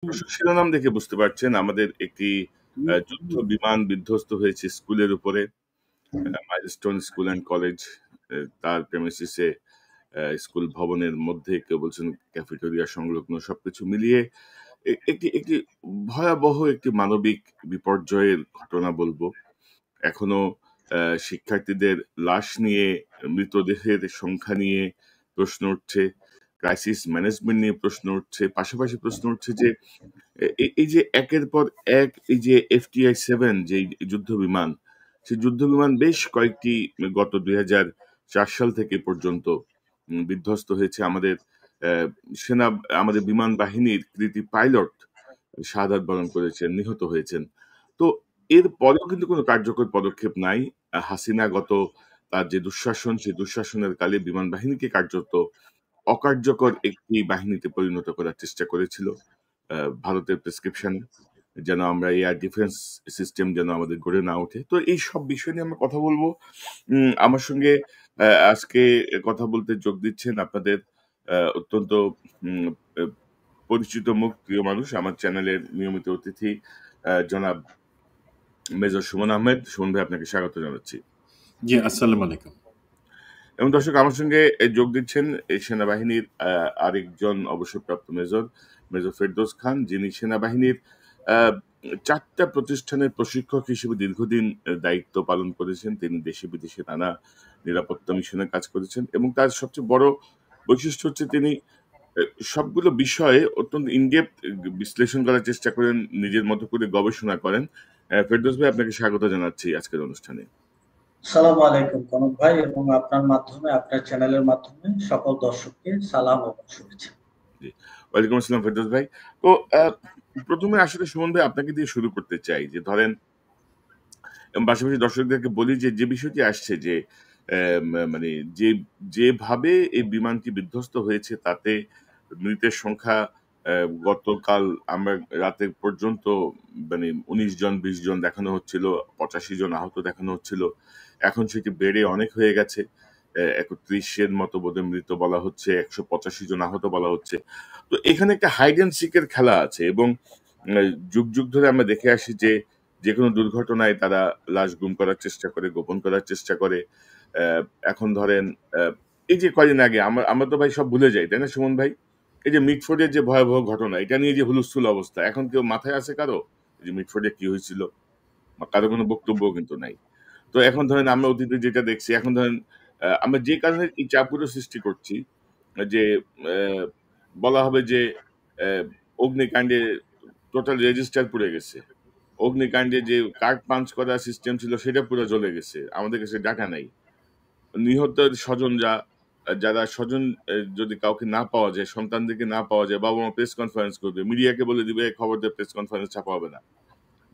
দর্শক শিরোনাম দেখে বুঝতে পারছেন আমাদের একটি যুদ্ধ বিমান বিধ্বস্ত হয়েছে স্কুলের উপরে। মাইলস্টোন স্কুল অ্যান্ড কলেজ, তার প্রেমিসিসে স্কুল ভবনের মধ্যে, কেউ বলছেন ক্যাফেটেরিয়া সংলগ্ন, সবকিছু মিলিয়ে একটি একটি ভয়াবহ একটি মানবিক বিপর্যয়ের ঘটনা বলবো। এখনো শিক্ষার্থীদের লাশ নিয়ে, মৃতদেহের সংখ্যা নিয়ে প্রশ্ন উঠছে, ক্রাইসিস ম্যানেজমেন্ট নিয়ে প্রশ্ন উঠছে, পাশাপাশি প্রশ্ন উঠছে যে এই যে একের পর এক এই যে FTI-7 যে যুদ্ধ বিমান, সেই যুদ্ধ বিমান বেশ কয়েকটি গত 2004 সাল থেকে পর্যন্ত বিধ্বস্ত হয়েছে। আমাদের আহ, সেনা, আমাদের বিমান বাহিনীর কৃতি পাইলট শাহাদাত বরণ করেছেন, নিহত হয়েছেন। তো এর পরেও কিন্তু কোনো কার্যকর পদক্ষেপ নাই। হাসিনা গত তার যে দুঃশাসন, সেই দুঃশাসনের কালে বিমান বাহিনীকে কার্যত অকার্যকর একটি বাহিনীতে পরিণত করার চেষ্টা করেছিল ভারতের প্রেসক্রিপশনে, যেন আমরা এয়ার ডিফেন্স সিস্টেম যেন আমাদের গড়ে না ওঠে। তো এই সব বিষয় নিয়ে আমরা কথা বলবো। আমার সঙ্গে আজকে কথা বলতে যোগ দিচ্ছেন আপনাদের অত্যন্ত উম, আহ, পরিচিত মুখ, প্রিয় মানুষ, আমার চ্যানেলের নিয়মিত অতিথি জনাব মেজর সুমন আহমেদ। সুমন ভাই, আপনাকে স্বাগত জানাচ্ছি। জি, আসসালামু আলাইকুম। এবং দর্শক, আমার সঙ্গে যোগ দিচ্ছেন এই সেনাবাহিনীর আরেকজন অবসরপ্রাপ্ত মেজর, মেজর ফেরদৌস খান, যিনি সেনাবাহিনীর আহ, 4টা প্রতিষ্ঠানের প্রশিক্ষক হিসেবে দীর্ঘদিন দায়িত্ব পালন করেছেন। তিনি দেশে বিদেশে নানা নিরাপত্তা মিশনে কাজ করেছেন এবং তার সবচেয়ে বড় বৈশিষ্ট্য হচ্ছে তিনি সবগুলো বিষয়ে অত্যন্ত ইনডেপথ বিশ্লেষণ করার চেষ্টা করেন, নিজের মতো করে গবেষণা করেন। ফেরদৌস ভাই, আপনাকে স্বাগত জানাচ্ছি আজকের অনুষ্ঠানে। সালামু আলাইকুম কনক ভাই, এবং আপনার মাধ্যমে, আপনার চ্যানেলের মাধ্যমে সকল দর্শককে সালাম এবং শুভেচ্ছা। জি, ওয়ালাইকুম আসসালাম ফেরদৌস ভাই। তো প্রথমে আসলে সুমন ভাই আপনাকে দিয়ে শুরু করতে চাই যে ধরেন, এবং পাশাপাশি দর্শকদেরকে বলি যে যে বিষয়টি আসছে যে মানে যে যেভাবে এই বিমানটি বিধ্বস্ত হয়েছে তাতে মৃতের সংখ্যা গতকাল আমরা রাতে পর্যন্ত মানে 19 জন 20 জন দেখানো হচ্ছিল, 85 জন আহত দেখানো হচ্ছিল। এখন সেটি বেড়ে অনেক হয়ে গেছে, 31-এর মতো বোধহয় মৃত বলা হচ্ছে, 185 জন আহত বলা হচ্ছে। তো এখানে একটা হাইড অ্যান্ড সিকের খেলা আছে এবং যুগ যুগ ধরে আমরা দেখে আসি যে যে কোনো দুর্ঘটনায় তারা লাশ গুম করার চেষ্টা করে, গোপন করার চেষ্টা করে। আহ, এখন ধরেন এই যে কয়দিন আগে আমরা আমরা তো ভাই সব ভুলে যাই, তাই না সুমন ভাই? এই যে মিটফোর্ডের যে ভয়াবহ ঘটনা, এটা নিয়ে যে হুলস্থুল অবস্থা, এখন কেউ মাথায় আছে কারো এই যে মিটফোর্ডে কি হয়েছিল? কারো কোনো বক্তব্য কিন্তু নাই। তো এখন ধরেন আমরা অতীতে যেটা দেখছি, এখন ধরেন আমরা যে কারণে এই চাপগুলো সৃষ্টি করছি যে আহ, বলা হবে যে আহ, অগ্নিকাণ্ডে টোটাল রেজিস্টার পুড়ে গেছে, অগ্নিকাণ্ডে যে কার্ড পাঞ্চ করার সিস্টেম ছিল সেটা পুরো জ্বলে গেছে, আমাদের কাছে ডাটা নাই। নিহত স্বজনরা, যারা স্বজন যদি কাউকে না পাওয়া যায়, সন্তানদেরকে না পাওয়া যায়, বাবা মা প্রেস কনফারেন্স করবে, মিডিয়াকে বলে দিবে খবর দিয়ে প্রেস কনফারেন্স ছাপা হবে না,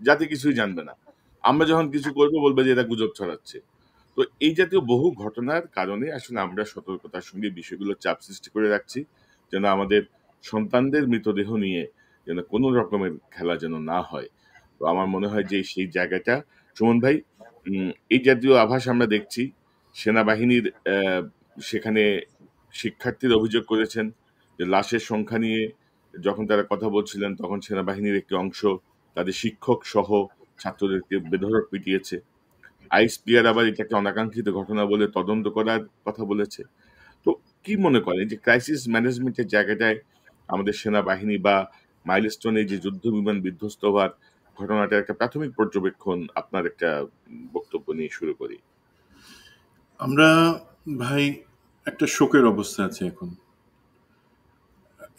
যাতে কিছুই জানবে না। আমরা যখন কিছু করবো বলবে যে এটা গুজব ছড়াচ্ছে। তো এই জাতীয় বহু ঘটনার কারণে আসলে আমরা সতর্কতার সঙ্গে বিষয়গুলো চাপ সৃষ্টি করে রাখছি, যেন আমাদের সন্তানদের মৃতদেহ নিয়ে যেন কোনো রকমের খেলা যেন না হয়। তো আমার মনে হয় যে সেই জায়গাটা, সুমন ভাই, এই জাতীয় আভাস আমরা দেখছি। সেনাবাহিনীর সেখানে শিক্ষার্থীরা অভিযোগ করেছেন যে লাশের সংখ্যা নিয়ে যখন তারা কথা বলছিলেন, তখন সেনাবাহিনীর একটি অংশ তাদের শিক্ষক সহ ছাত্রদেরকে বেধড়ক পিটিয়েছে। আইএসপিআর আবার এটাকে অনাকাঙ্ক্ষিত ঘটনা বলে তদন্ত করার কথা বলেছে। তো কি মনে করেন যে ক্রাইসিস ম্যানেজমেন্টের জায়গাটায় আমাদের সেনাবাহিনী বা মাইলস্টোনে যে যুদ্ধ বিমান বিধ্বস্ত হওয়ার ঘটনাটার একটা প্রাথমিক পর্যবেক্ষণ, আপনার একটা বক্তব্য নিয়ে শুরু করি। আমরা ভাই একটা শোকের অবস্থা আছে এখন।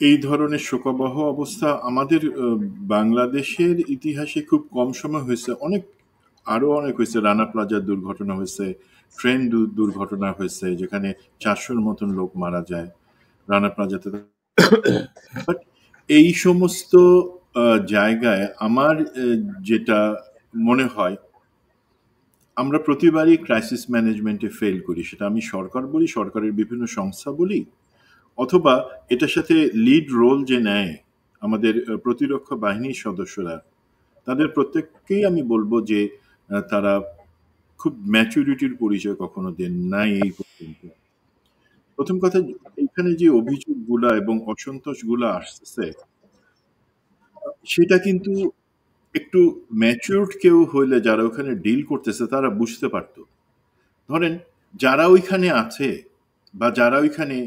এই ধরনের শোকাবহ অবস্থা আমাদের বাংলাদেশের ইতিহাসে খুব কম সময় হয়েছে। আরো অনেক হয়েছে। রানা প্লাজার দুর্ঘটনা হয়েছে, ট্রেন দুর্ঘটনা হয়েছে, যেখানে 400-র মতন লোক মারা যায় রানা প্লাজাতে। বাট এই সমস্ত জায়গায় আমার যেটা মনে হয়, আমরা প্রতিবারই ক্রাইসিস ম্যানেজমেন্টে ফেল করি। সেটা আমি সরকার বলি, সরকারের বিভিন্ন সংস্থা বলি, অথবা এটার সাথে লিড রোল যে নেয় আমাদের প্রতিরক্ষা বাহিনীর সদস্যরা, তাদের প্রত্যেককেই আমি বলবো যে তারা খুব ম্যাচুরিটির পরিচয় কখনো দেন নাই এই পর্যন্ত। প্রথম কথা, এখানে যে অভিযোগগুলা এবং অসন্তোষগুলা আসছে, সেটা কিন্তু একটু ম্যাচিউরড কেউ হইলে যারা ওখানে ডিল করতেছে তারা বুঝতে পারতো। ধরেন যারা ওইখানে আছে বা যারা ওইখানে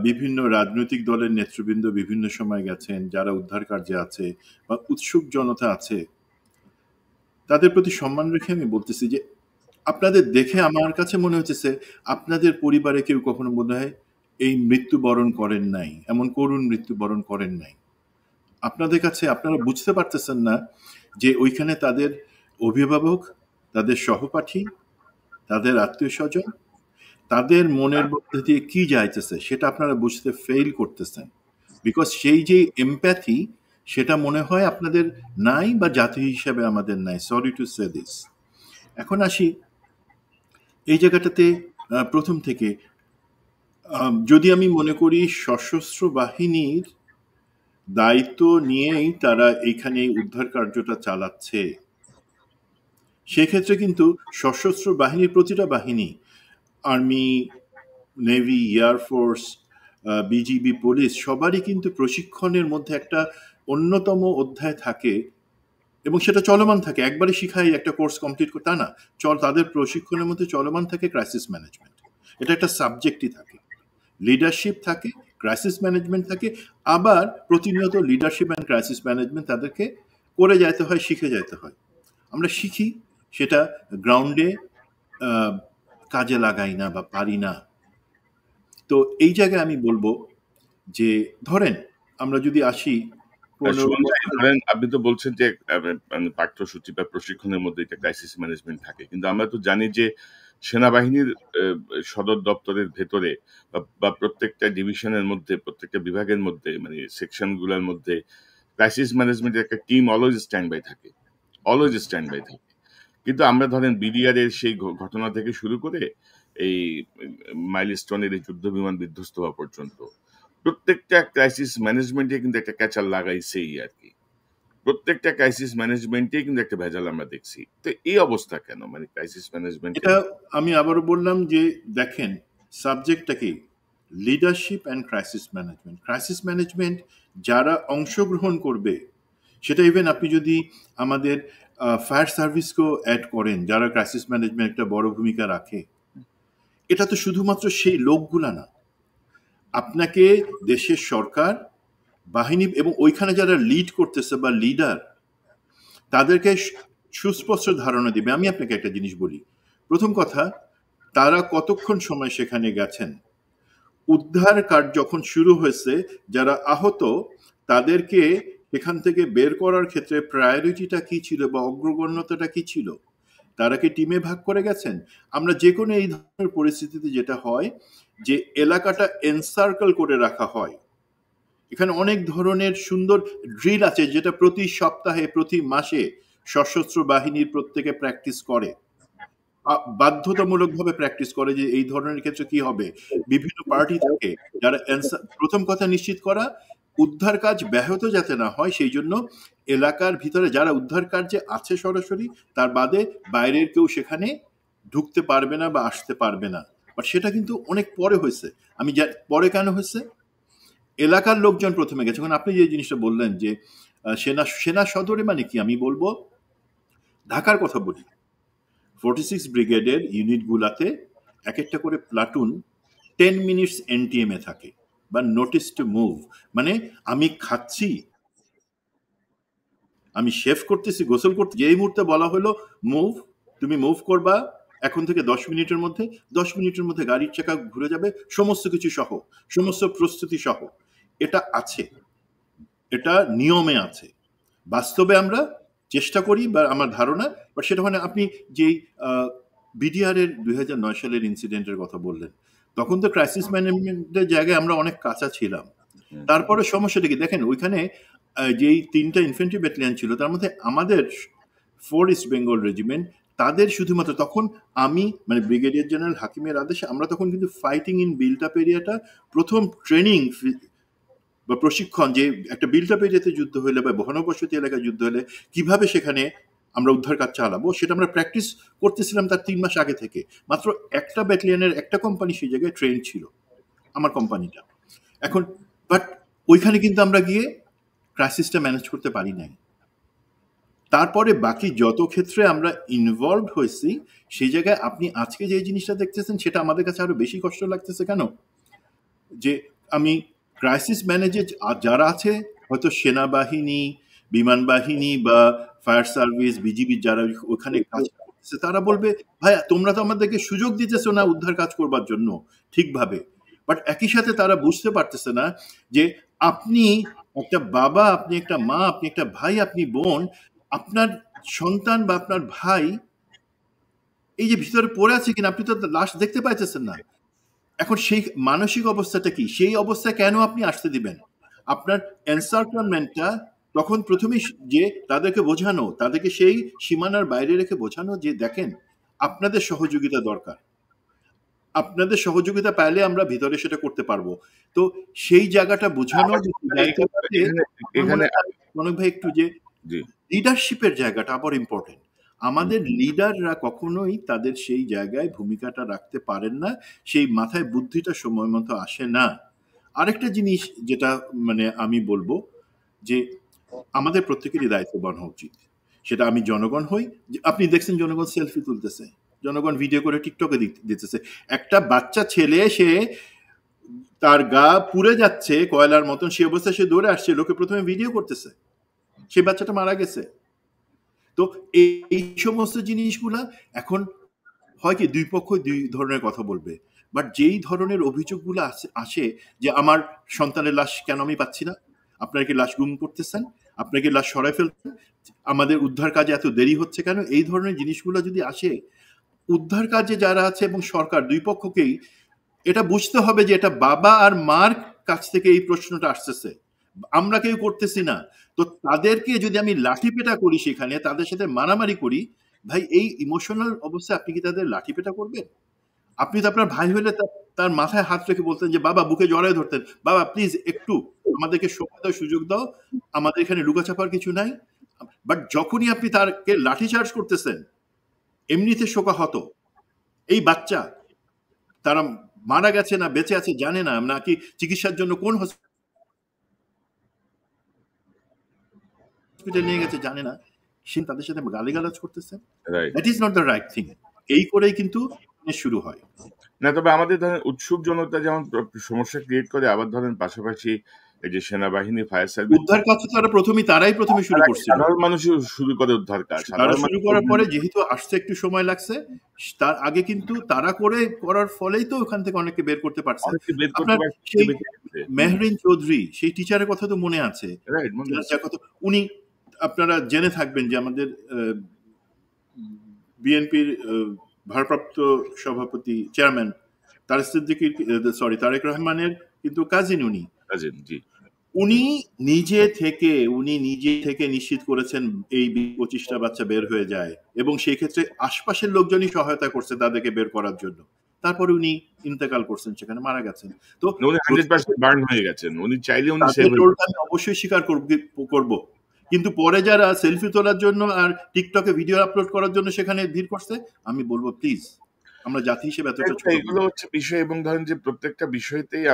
বিভিন্ন রাজনৈতিক দলের নেতৃবৃন্দ বিভিন্ন সময় গেছেন, যারা উদ্ধার কার্যে আছে বা উৎসুক জনতা আছে, তাদের প্রতি সম্মান রেখে আমি বলতেছি যে আপনাদের দেখে আমার কাছে মনে হচ্ছে আপনাদের পরিবারে কেউ কখনো মনে হয় এই মৃত্যুবরণ করেন নাই, এমন করুণ মৃত্যুবরণ করেন নাই। আপনাদের কাছে আপনারা বুঝতে পারতেছেন না যে ওইখানে তাদের অভিভাবক, তাদের সহপাঠী, তাদের আত্মীয় স্বজন, তাদের মনের মধ্যে দিয়ে কি যাইতেছে সেটা আপনারা বুঝতে ফেইল করতেছেন। বিকজ সেই যে এমপ্যাথি সেটা মনে হয় আপনাদের নাই বা জাতি হিসাবে আমাদের নাই। Sorry to say this. এখন আসি এই জায়গাটাতে প্রথম থেকে যদি আমি মনে করি সশস্ত্র বাহিনীর দায়িত্ব নিয়েই তারা এখানে উদ্ধার কার্যটা চালাচ্ছে, সেক্ষেত্রে কিন্তু সশস্ত্র বাহিনীর প্রতিটা বাহিনী, army, navy, air force, BGB, police, সবারই কিন্তু প্রশিক্ষণের মধ্যে একটা অন্যতম অধ্যায় থাকে এবং সেটা চলমান থাকে। একবারে শিখাই একটা কোর্স কমপ্লিট করে তা না, তাদের প্রশিক্ষণের মধ্যে চলমান থাকে ক্রাইসিস ম্যানেজমেন্ট। এটা একটা সাবজেক্টই থাকে, লিডারশিপ থাকে, ক্রাইসিস ম্যানেজমেন্ট থাকে, আবার প্রতিনিয়ত লিডারশিপ অ্যান্ড ক্রাইসিস ম্যানেজমেন্ট তাদেরকে করে যাইতে হয়, শিখে যাইতে হয়। আমরা শিখি, সেটা গ্রাউন্ডে কাজে লাগাই না বা পারি না। তো এই জায়গায় আমি বলবো যে ধরেন আমরা যদি আসি 15 সুমন ভাই, বছর। ধরেন আপনি তো বলছেন যে মানে পাঠ্যসূচি বা প্রশিক্ষণের মধ্যে একটা ক্রাইসিস ম্যানেজমেন্ট থাকে, কিন্তু আমরা তো জানি যে সেনাবাহিনীর সদর দপ্তরের ভেতরে বা প্রত্যেকটা ডিভিশনের মধ্যে, প্রত্যেকটা বিভাগের মধ্যে, মানে সেকশন গুলোর মধ্যে ক্রাইসিস ম্যানেজমেন্টের একটা টিম অলওয়েজ স্ট্যান্ড বাই থাকে, অলওয়েজ স্ট্যান্ড বাই থাকে। কিন্তু আমরা ধরেন বিডিআর এর সেই ঘটনা থেকে শুরু করে এই মাইলস্টোনের এই যুদ্ধ বিমান বিধ্বস্ত হওয়া পর্যন্ত প্রত্যেকটা ক্রাইসিস ম্যানেজমেন্টে কিন্তু একটা ক্যাচার লাগাইছেই আর কি। প্রত্যেকটা ক্রাইসিস ম্যানেজমেন্টে কিন্তু একটা ভেজাল আমরা দেখছি। তো এই অবস্থা কেন, মানে ক্রাইসিস ম্যানেজমেন্টে? এটা আমি আবারও বললাম যে দেখেন সাবজেক্টটা কি, leadership and crisis management. Crisis management যারা অংশগ্রহণ করবে, সেটা ইভেন আপনি যদি আমাদের ফায়ার সার্ভিসকেও অ্যাড করেন, যারা ক্রাইসিস ম্যানেজমেন্ট একটা বড় ভূমিকা রাখে, এটা তো শুধুমাত্র সেই লোকগুলা না, আপনাকে দেশের সরকার, বাহিনী এবং ওইখানে যারা লিড করতেছে বা লিডার, তাদেরকে সুস্পষ্ট ধারণা দিবে। আমি আপনাকে একটা জিনিস বলি, প্রথম কথা, তারা কতক্ষণ সময় সেখানে গেছেন, উদ্ধার কাজ যখন শুরু হয়েছে, যারা আহত তাদেরকে এখান থেকে বের করার ক্ষেত্রে প্রায়োরিটিটা কি ছিল বা অগ্রগণ্যতাটা কি ছিল, তারা কি টিমে ভাগ করে গেছেন? আমরা যে কোনো এই ধরনের পরিস্থিতিতে যেটা হয় যে এলাকাটা এনসার্কেল করে রাখা হয়। এখানে অনেক ধরনের সুন্দর ড্রিল আছে যেটা প্রতি সপ্তাহে, প্রতি মাসে সশস্ত্র বাহিনীর প্রত্যেকে প্র্যাকটিস করে, বাধ্যতামূলকভাবে প্র্যাকটিস করে যে এই ধরনের ক্ষেত্রে কি হবে। বিভিন্ন পার্টি থাকে যারা প্রথম কথা নিশ্চিত করা উদ্ধার কাজ ব্যাহত যাতে না হয়, সেই জন্য এলাকার ভিতরে যারা উদ্ধার কার্যে আছে সরাসরি, তার বাদে বাইরের কেউ সেখানে ঢুকতে পারবে না বা আসতে পারবে না। বাট সেটা কিন্তু অনেক পরে হয়েছে। আমি পরে কেন হয়েছে, এলাকার লোকজন প্রথমে গেছে। এখন আপনি যে জিনিসটা বললেন যে সেনা সদরে, মানে কি, আমি বলবো ঢাকার কথা বলি, 46 ব্রিগেডের ইউনিটগুলাতে এক একটা করে প্লাটুন 10 মিনিটস এনটিএমে থাকে বা নোটিস টু মুভ। মানে আমি খাচ্ছি, আমি শেভ করতেছি, গোসল করতে, যেই মুহূর্তে বলা হলো মুভ, তুমি মুভ করবা এখন থেকে 10 মিনিটের মধ্যে, 10 মিনিটের মধ্যে গাড়ির চাকা ঘুরে যাবে, সমস্ত কিছু সহ, সমস্ত প্রস্তুতি সহ। এটা আছে, এটা নিয়মে আছে। বাস্তবে আমরা চেষ্টা করি বা আমার ধারণা, বাট সেটা মানে আপনি যেই বিডিআর এর 2009 সালের ইনসিডেন্টের কথা বললেন, তখন তো ক্রাইসিস ম্যানেজমেন্টের জায়গায় আমরা অনেক কাঁচা ছিলাম। তারপরে সমস্যাটা কি দেখেন, ওইখানে যেই 3টা ইনফেন্ট্রি ব্যাটালিয়ন ছিল, তার মধ্যে আমাদের 4 ইস্ট বেঙ্গল রেজিমেন্ট, তাদের শুধুমাত্র তখন আমি, মানে ব্রিগেডিয়ার জেনারেল হাকিমের আদেশে আমরা তখন কিন্তু ফাইটিং ইন বিল্ট আপ এরিয়াটা প্রথম ট্রেনিং বা প্রশিক্ষণ, যে একটা বিল্ট আপ এরিয়াতে যুদ্ধ হলে বা ঘনবসতি এলাকায় যুদ্ধ হলে কিভাবে সেখানে আমরা উদ্ধার কাজ চালাবো, সেটা আমরা প্র্যাকটিস করতেছিলাম তার 3 মাস আগে থেকে। মাত্র একটা ব্যাটালিয়নের একটা কোম্পানি সেই জায়গায় ট্রেন ছিল, আমার কোম্পানিটা। এখন বাট ওইখানে কিন্তু আমরা গিয়ে ক্রাইসিসটা ম্যানেজ করতে পারি নাই। তারপরে বাকি যত ক্ষেত্রে আমরা ইনভলভ হয়েছি সেই জায়গায় আপনি আজকে যে জিনিসটা দেখতেছেন সেটা আমাদের কাছে আরো বেশি কষ্ট লাগতেছে। কেন? যে আমি ক্রাইসিস ম্যানেজে যারা আছে, হয়তো সেনাবাহিনী, বিমান বাহিনী বা ফায়ার সার্ভিস, বিজিবি যারা ওখানে কাজ করতেছে, তারা বলবে ভাই তোমরা তো আমাদেরকে সুযোগ দিতেছো না উদ্ধার কাজ করবার জন্য ঠিকভাবে। বাট একই সাথে তারা বুঝতে পারতেছে না যে আপনি একটা বাবা, আপনি একটা মা, আপনি একটা ভাই, আপনি বোন, আপনার সন্তান বা আপনার ভাই এই যে ভিতরে পড়ে আছে কিনা আপনি তো লাশ দেখতে পাইতেছেন না। এখন সেই মানসিক অবস্থাটা কি? সেই অবস্থায় কেন আপনি আসতে দিবেন? আপনার এনসার্টমেন্টটা তখন প্রথমেই যে তাদেরকে বোঝানো, তাদেরকে সেই সীমানার বাইরে রেখে বোঝানো যে দেখেন আপনাদের সহযোগিতা দরকার, আপনাদের সহযোগিতা পাইলে আমরা ভিতরে সেটা করতে পারবো। তো সেই জায়গাটা বোঝানো জায়গাটাতে এখানে মনে ভাই একটু যে জি লিডারশিপের জায়গাটা আবার ইম্পর্টেন্ট। আমাদের লিডাররা কখনোই তাদের সেই জায়গায় ভূমিকাটা রাখতে পারেন না, সেই মাথায় বুদ্ধিটা সময় মতো আসে না। আরেকটা জিনিস যেটা মানে আমি বলবো যে আমাদের প্রত্যেকেরই দায়িত্ববান হওয়া উচিত। সেটা আমি জনগণ হই, আপনি দেখছেন জনগণ সেলফি তুলতেছে, জনগণ ভিডিও করে টিকটকে দিতেছে। একটা বাচ্চা ছেলে সে তার গা পুড়ে যাচ্ছে কয়লার মতন, সে অবস্থায় সে দৌড়ে আসছে, লোকে প্রথমে ভিডিও করতেছে, সে বাচ্চাটা মারা গেছে। তো এই সমস্ত জিনিসগুলা এখন হয় কি দুই পক্ষ দুই ধরনের কথা বলবে, বাট যেই ধরনের অভিযোগগুলো আসে যে আমার সন্তানের লাশ কেন আমি পাচ্ছি না, আপনারা কি লাশ গুম করতেছেন, আপনারা কি লাশ সরাই ফেলতেন, আমাদের উদ্ধার কাজে এত দেরি হচ্ছে কেন, এই ধরনের জিনিসগুলো যদি আসে, উদ্ধার কাজে যারা আছে এবং সরকার দুই পক্ষকেই এটা বুঝতে হবে যে এটা বাবা আর মার কাছ থেকে এই প্রশ্নটা আসতেছে, আমরা কেউ করতেছি না। তো তাদেরকে যদি আমি লাঠিপেটা করি, সেখানে তাদের সাথে মারামারি করি, ভাই এই ইমোশনাল অবস্থায় আপনি কি তাদের লাঠিপেটা করবেন? আপনি তো আপনার ভাই হলে তার মাথায় হাত রেখে বলতেন যে বাবা, বুকে জড়ায় ধরতেন, বাবা প্লিজ একটু আমাদেরকে সময় দাও, সুযোগ দাও, আমাদের এখানে লুকাচাপার কিছু নাই। বাট যখনই আপনি তারকে লাঠি চার্জ করতেছেন, এমনিতে শোকাহত এই বাচ্চা, তারা মারা গেছে না বেঁচে আছে জানে না, নাকি চিকিৎসার জন্য কোন হসপিটাল নিয়ে গেছে জানে না, সে তাদের সাথে গালিগালাজ করতেছেন। Right. That is not the right thing. এই করেই কিন্তু শুরু হয়। না, তবে আমাদের ধরেন উৎসুক জনতা যেমন সমস্যা ক্রিয়েট করে, আবার ধরেন পাশাপাশি এই যে সেনাবাহিনী, ফায়ার সার্ভিস, উদ্ধার কাজ তারাই প্রথমে শুরু করছিল। সাধারণ মানুষই শুরু করে উদ্ধার কাজ। তারা শুরু করার পরে যেহেতু আসতে একটু সময় লাগছে, তার আগে কিন্তু তারা করার ফলেই তো ওখান থেকে অনেকে বের করতে পারছে। আপনার সেই মেহরিন চৌধুরী, সেই টিচারের কথা তো মনে আছে, উনি আপনারা জেনে থাকবেন যে আমাদের বিএনপির ভারপ্রাপ্ত সভাপতি চেয়ারম্যান তারেক রহমানের কিন্তু কাজিন উনি। উনি নিজে থেকে নিশ্চিত করেছেন এই 25টা বাচ্চা বের হয়ে যায়, এবং সেই ক্ষেত্রে আশপাশের লোকজনই সহায়তা করছে তাদেরকে বের করার জন্য। তারপরে উনি ইন্তেকাল করছেন, সেখানে মারা গেছেন। তো উনি 100% বার্ন হয়ে গেছেন, উনি চাইলে উনি আমি অবশ্যই স্বীকার করব, কিন্তু পরে যারা সেলফি তোলার জন্য আর টিকটকে ভিডিও আপলোড করার জন্য সেখানে ভিড় করছে, আমি বলবো প্লিজ আমরা জাতি হিসেবে এতটা ছোট। এগুলো হচ্ছে বিষয়, এবং ধরেন যে প্রত্যেকটা বিষয়তেই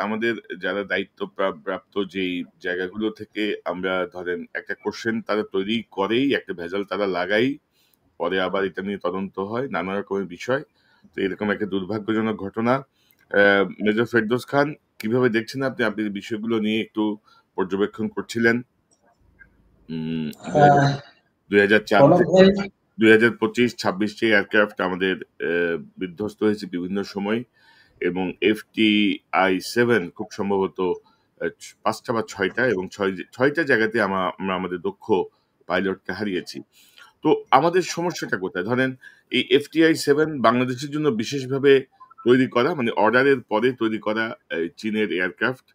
আমাদের যারা দায়িত্ব প্রাপ্ত যেই জায়গাগুলো থেকে আমরা ধরেন একটা কোশ্চেন তারা তৈরি করেই, একটা ভেজাল তারা লাগাই, পরে আবার এটা নিয়ে তদন্ত হয়, নানা রকমের বিষয়। তো এরকম একটা দুর্ভাগ্যজনক ঘটনা। মেজর ফেরদৌস খান, কিভাবে দেখছেন আপনি বিষয়গুলো নিয়ে একটু পর্যবেক্ষণ করছিলেন? 2025-26টি এয়ারক্রাফট আমাদের বিধ্বস্ত হয়েছে বিভিন্ন সময়, এবং FTI-7 খুব সম্ভবত 5টা বা 6টা, এবং 6টা জায়গাতে আমরা আমাদের দক্ষ পাইলটকে হারিয়েছি। তো আমাদের সমস্যাটা কোথায়? ধরেন এই FTI-7 বাংলাদেশের জন্য বিশেষভাবে তৈরি করা, মানে অর্ডারের পরে তৈরি করা চীনের এয়ারক্রাফট,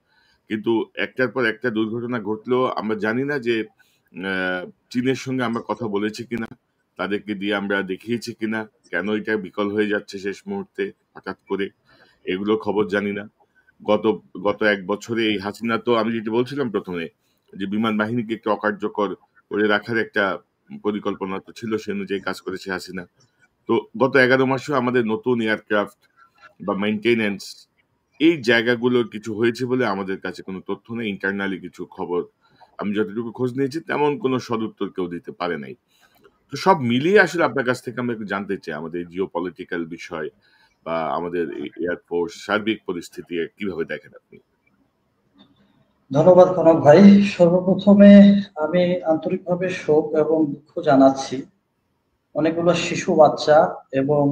কিন্তু একটার পর একটা দুর্ঘটনা ঘটলেও আমরা জানি না যে চীনের সঙ্গে আমরা কথা বলেছি কিনা, তাদেরকে দিয়ে আমরা দেখিয়েছি কিনা, কেন এটা বিকল হয়ে যাচ্ছে শেষ মুহূর্তে হঠাৎ করে, এগুলো খবর জানি না। গত 1 বছরে এই হাসিনা, তো আমি যেটা বলছিলাম প্রথমে যে বিমান বাহিনীকে একটু অকার্যকর করে রাখার একটা পরিকল্পনা তো ছিল, সে অনুযায়ী কাজ করেছে হাসিনা। তো গত 11 মাসেও আমাদের নতুন এয়ারক্রাফট বা মেইনটেনেন্স, এই জায়গাগুলো কিছু হয়েছে বলে আমাদের কাছে কোনো তথ্য নেই, ইন্টারনালি কিছু খবর আমি যতটুকু খোঁজ নিয়েছি তেমন কোনো সদুত্তর কেউ দিতে পারে নাই। তো সব মিলিয়ে আসলে আপনার কাছ থেকে আমি একটু জানতে চাই আমাদের জিও পলিটিক্যাল বিষয় বা আমাদের এয়ারফোর্স সার্বিক পরিস্থিতি কিভাবে দেখেন আপনি? ধন্যবাদ কনক ভাই। সর্বপ্রথমে আমি আন্তরিকভাবে শোক এবং দুঃখ জানাচ্ছি অনেকগুলো শিশু বাচ্চা এবং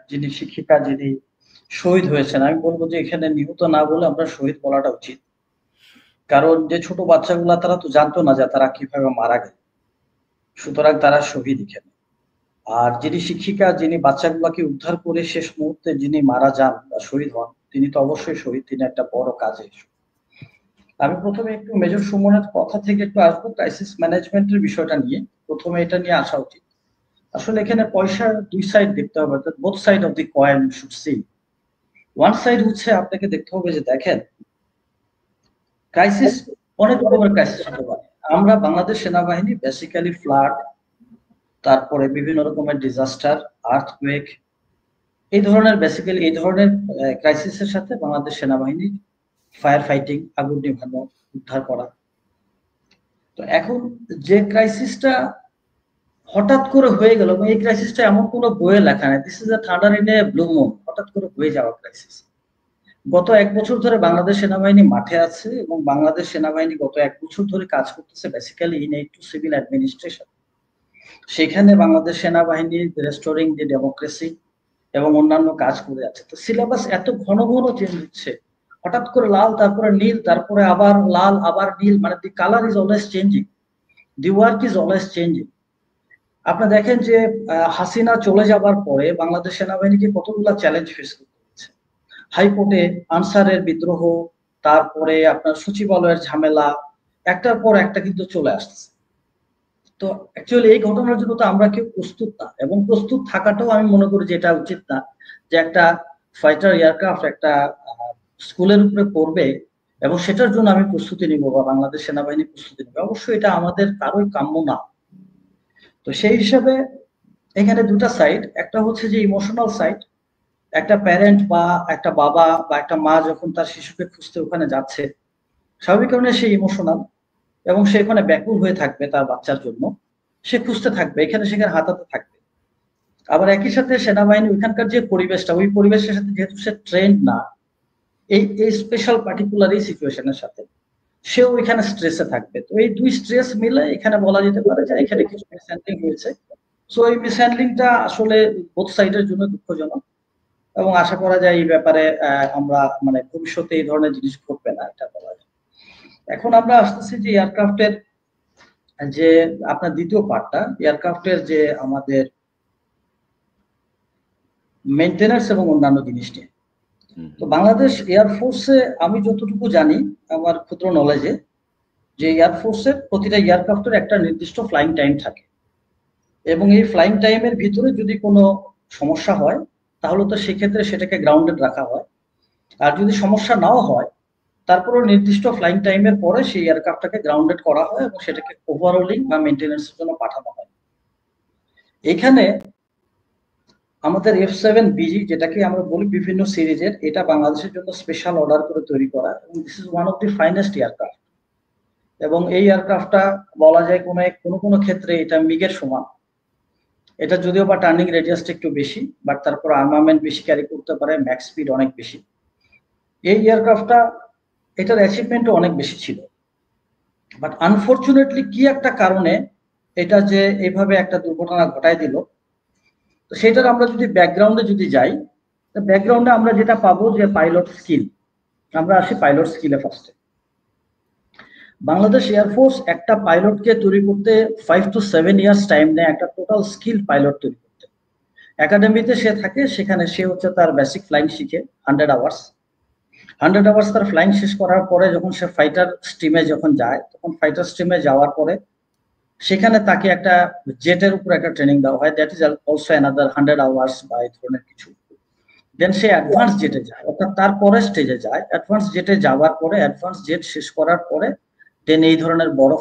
যিনি শিক্ষিকা যিনি শহীদ হয়েছেন। আমি বলবো যে এখানে নিহত না বলে আমরা শহীদ বলাটা উচিত। কারণ যে ছোট বাচ্চাগুলা তারা তো জানতো না যে তারা কিভাবে মারা গেল, সুতরাং তারা শহীদ এখানে। আর যিনি শিক্ষিকা যিনি বাচ্চাগুলাকে উদ্ধার করে শেষ মুহূর্তে যিনি মারা যান বা শহীদ হন, তিনি তো অবশ্যই শহীদ, তিনি একটা বড় কাজে। আমি প্রথমে একটু মেজর সুমনের কথা থেকে একটু আসবো ক্রাইসিস ম্যানেজমেন্টের বিষয়টা নিয়ে। প্রথমে এটা নিয়ে আসা উচিত। আসলে এখানে পয়সার দুই সাইড দেখতে হবে, অর্থাৎ both side of the coin should see. One side হচ্ছে আপনাকে দেখতে হবে যে দেখেন ক্রাইসিস অনেক রকমের ক্রাইসিস হতে পারে। আমরা বাংলাদেশ সেনাবাহিনী বেসিক্যালি ফ্লাড, তারপরে বিভিন্ন রকমের ডিজাস্টার, আর্থকুয়েক, এই ধরনের ক্রাইসিসের সাথে বাংলাদেশ সেনাবাহিনী ফায়ার ফাইটিং, আগুন নেভানো, উদ্ধার করা। তো এখন যে ক্রাইসিসটা হঠাৎ করে হয়ে গেল, এই ক্রাইসিসটা এমন কোনো বইয়ে লেখা নেই, this is a thunder in a blue moon, হঠাৎ করে হয়ে যাওয়া ক্রাইসিস। গত 1 বছর ধরে বাংলাদেশ সেনাবাহিনী মাঠে আছে এবং বাংলাদেশ সেনাবাহিনী গত 1 বছর ধরে কাজ করতেছে basically in aid two civil administration. সেখানে বাংলাদেশ সেনাবাহিনী রেস্টোরিং দি ডেমোক্রেসি এবং অন্যান্য কাজ করে আছে। তো সিলেবাস এত ঘন ঘন চেঞ্জ হচ্ছে, হঠাৎ করে লাল, তারপরে নীল, তারপরে আবার লাল, আবার নীল, মানে দি colour is always changing, the work is always changing. আপনি দেখেন যে হাসিনা চলে যাবার পরে বাংলাদেশ সেনাবাহিনীকে কতগুলা চ্যালেঞ্জ ফেস করতে হচ্ছে। হাইকোর্টে আনসারের বিদ্রোহ, তারপরে আপনার সচিবালয়ের ঝামেলা, একটার পর একটা কিন্তু চলে আসছে। তো অ্যাকচুয়ালি এই ঘটনার জন্য তো আমরা কেউ প্রস্তুত না, এবং প্রস্তুত থাকাটাও আমি মনে করি যে এটা উচিত না যে একটা ফাইটার এয়ারক্রাফট একটা স্কুলের উপরে পড়বে এবং সেটার জন্য আমি প্রস্তুতি নিব বা বাংলাদেশ সেনাবাহিনী প্রস্তুতি নেবে। অবশ্যই এটা আমাদের কারোই কাম্য না। তো সেই হিসাবে এখানে দুটা সাইড, একটা হচ্ছে যে ইমোশনাল সাইড, একটা প্যারেন্ট বা একটা বাবা বা একটা মা যখন তার শিশুকে খুঁজতে ওখানে যাচ্ছে, স্বাভাবিক কারণে সে ইমোশনাল এবং সে ওখানে ব্যাকুল হয়ে থাকবে তার বাচ্চার জন্য, সে খুঁজতে থাকবে, এখানে সেখানে হাতাতে থাকবে। আবার একই সাথে সেনাবাহিনী ওইখানকার যে পরিবেশটা, ওই পরিবেশের সাথে যেহেতু সে ট্রেন্ড না এই এই স্পেশাল পার্টিকুলার এই সিচুয়েশনের সাথে, সেও এখানে স্ট্রেসে থাকবে। তো এই দুই স্ট্রেস মিলে এখানে বলা যেতে পারে যে এখানে কিছু মিসহ্যান্ডলিং হয়েছে। সো এই মিসহ্যান্ডলিংটা আসলে বোথ সাইডের জন্য দুঃখজনক এবং আশা করা যায় এই ব্যাপারে আমরা মানে ভবিষ্যতে এই ধরনের জিনিস ঘটবে না, এটা বলা যায়। এখন আমরা আসতেছি যে এয়ারক্রাফটের যে আপনার দ্বিতীয় পার্টটা, এয়ারক্রাফটের যে আমাদের মেইনটেনেন্স এবং অন্যান্য জিনিস নিয়ে। তো বাংলাদেশ এয়ারফোর্সে আমি যতটুকু জানি আমার ক্ষুদ্র নলেজে, যে এয়ারফোর্সের প্রতিটা এয়ারক্রাফটের একটা নির্দিষ্ট ফ্লাইং টাইম থাকে এবং এই ফ্লাইং টাইমের ভিতরে যদি কোনো সমস্যা হয় তাহলে তো সেক্ষেত্রে সেটাকে গ্রাউন্ডেড রাখা হয়। আর যদি সমস্যা নাও হয় তারপরে নির্দিষ্ট ফ্লাইং টাইমের পরে সেই এয়ারক্রাফটটাকে গ্রাউন্ডেড করা হয় এবং সেটাকে ওভারহোলিং বা মেইনটেনেন্সের জন্য পাঠানো হয়। এখানে আমাদের F7BG যেটাকে আমরা বলি বিভিন্ন সিরিজের, এটা বাংলাদেশের জন্য স্পেশাল অর্ডার করে তৈরি করা এবং this is one of the finest aircraft. এবং এই এয়ারক্রাফটটা বলা যায় কোনো ক্ষেত্রে এটা মিগের সমান। এটা যদিও বা টার্নিং রেডিয়াসটা একটু বেশি, বাট তারপর আর্মামেন্ট বেশি ক্যারি করতে পারে, ম্যাক্স স্পিড অনেক বেশি। এই এয়ারক্রাফটটা এটার অ্যাচিভমেন্টও অনেক বেশি ছিল, বাট আনফরচুনেটলি কি একটা কারণে এটা যে এইভাবে একটা দুর্ঘটনা ঘটায় দিল। তো সেটার আমরা যদি ব্যাকগ্রাউন্ডে যদি যাই, ব্যাকগ্রাউন্ডে আমরা যেটা পাবো যে পাইলট স্কিল। আমরা আসি পাইলট স্কিলে ফার্স্টে। বাংলাদেশ এয়ারফোর্স একটা পাইলটকে তৈরি করতে 5 to 7 ইয়ার্স টাইম নেয় একটা টোটাল স্কিল পাইলট তৈরি করতে। একাডেমিতে সে থাকে, সেখানে সে হচ্ছে তার বেসিক ফ্লাইং শিখে 100 আওয়ার্স। 100 আওয়ার্স তার ফ্লাইং শেষ করার পরে যখন সে ফাইটার স্ট্রিমে যখন যায়, তখন ফাইটার স্ট্রিমে যাওয়ার পরে সেখানে তাকে একটা জেটের উপর একটা ট্রেনিং দেওয়া হয়, that is also another 100 hours বা এই ধরনের কিছু। দেন সে অ্যাডভান্স জেটে যায়, অর্থাৎ তার পরের স্টেজে যায়। অ্যাডভান্স জেটে যাওয়ার পরে, অ্যাডভান্স জেট শেষ করার পরে দেন এই ধরনের বড়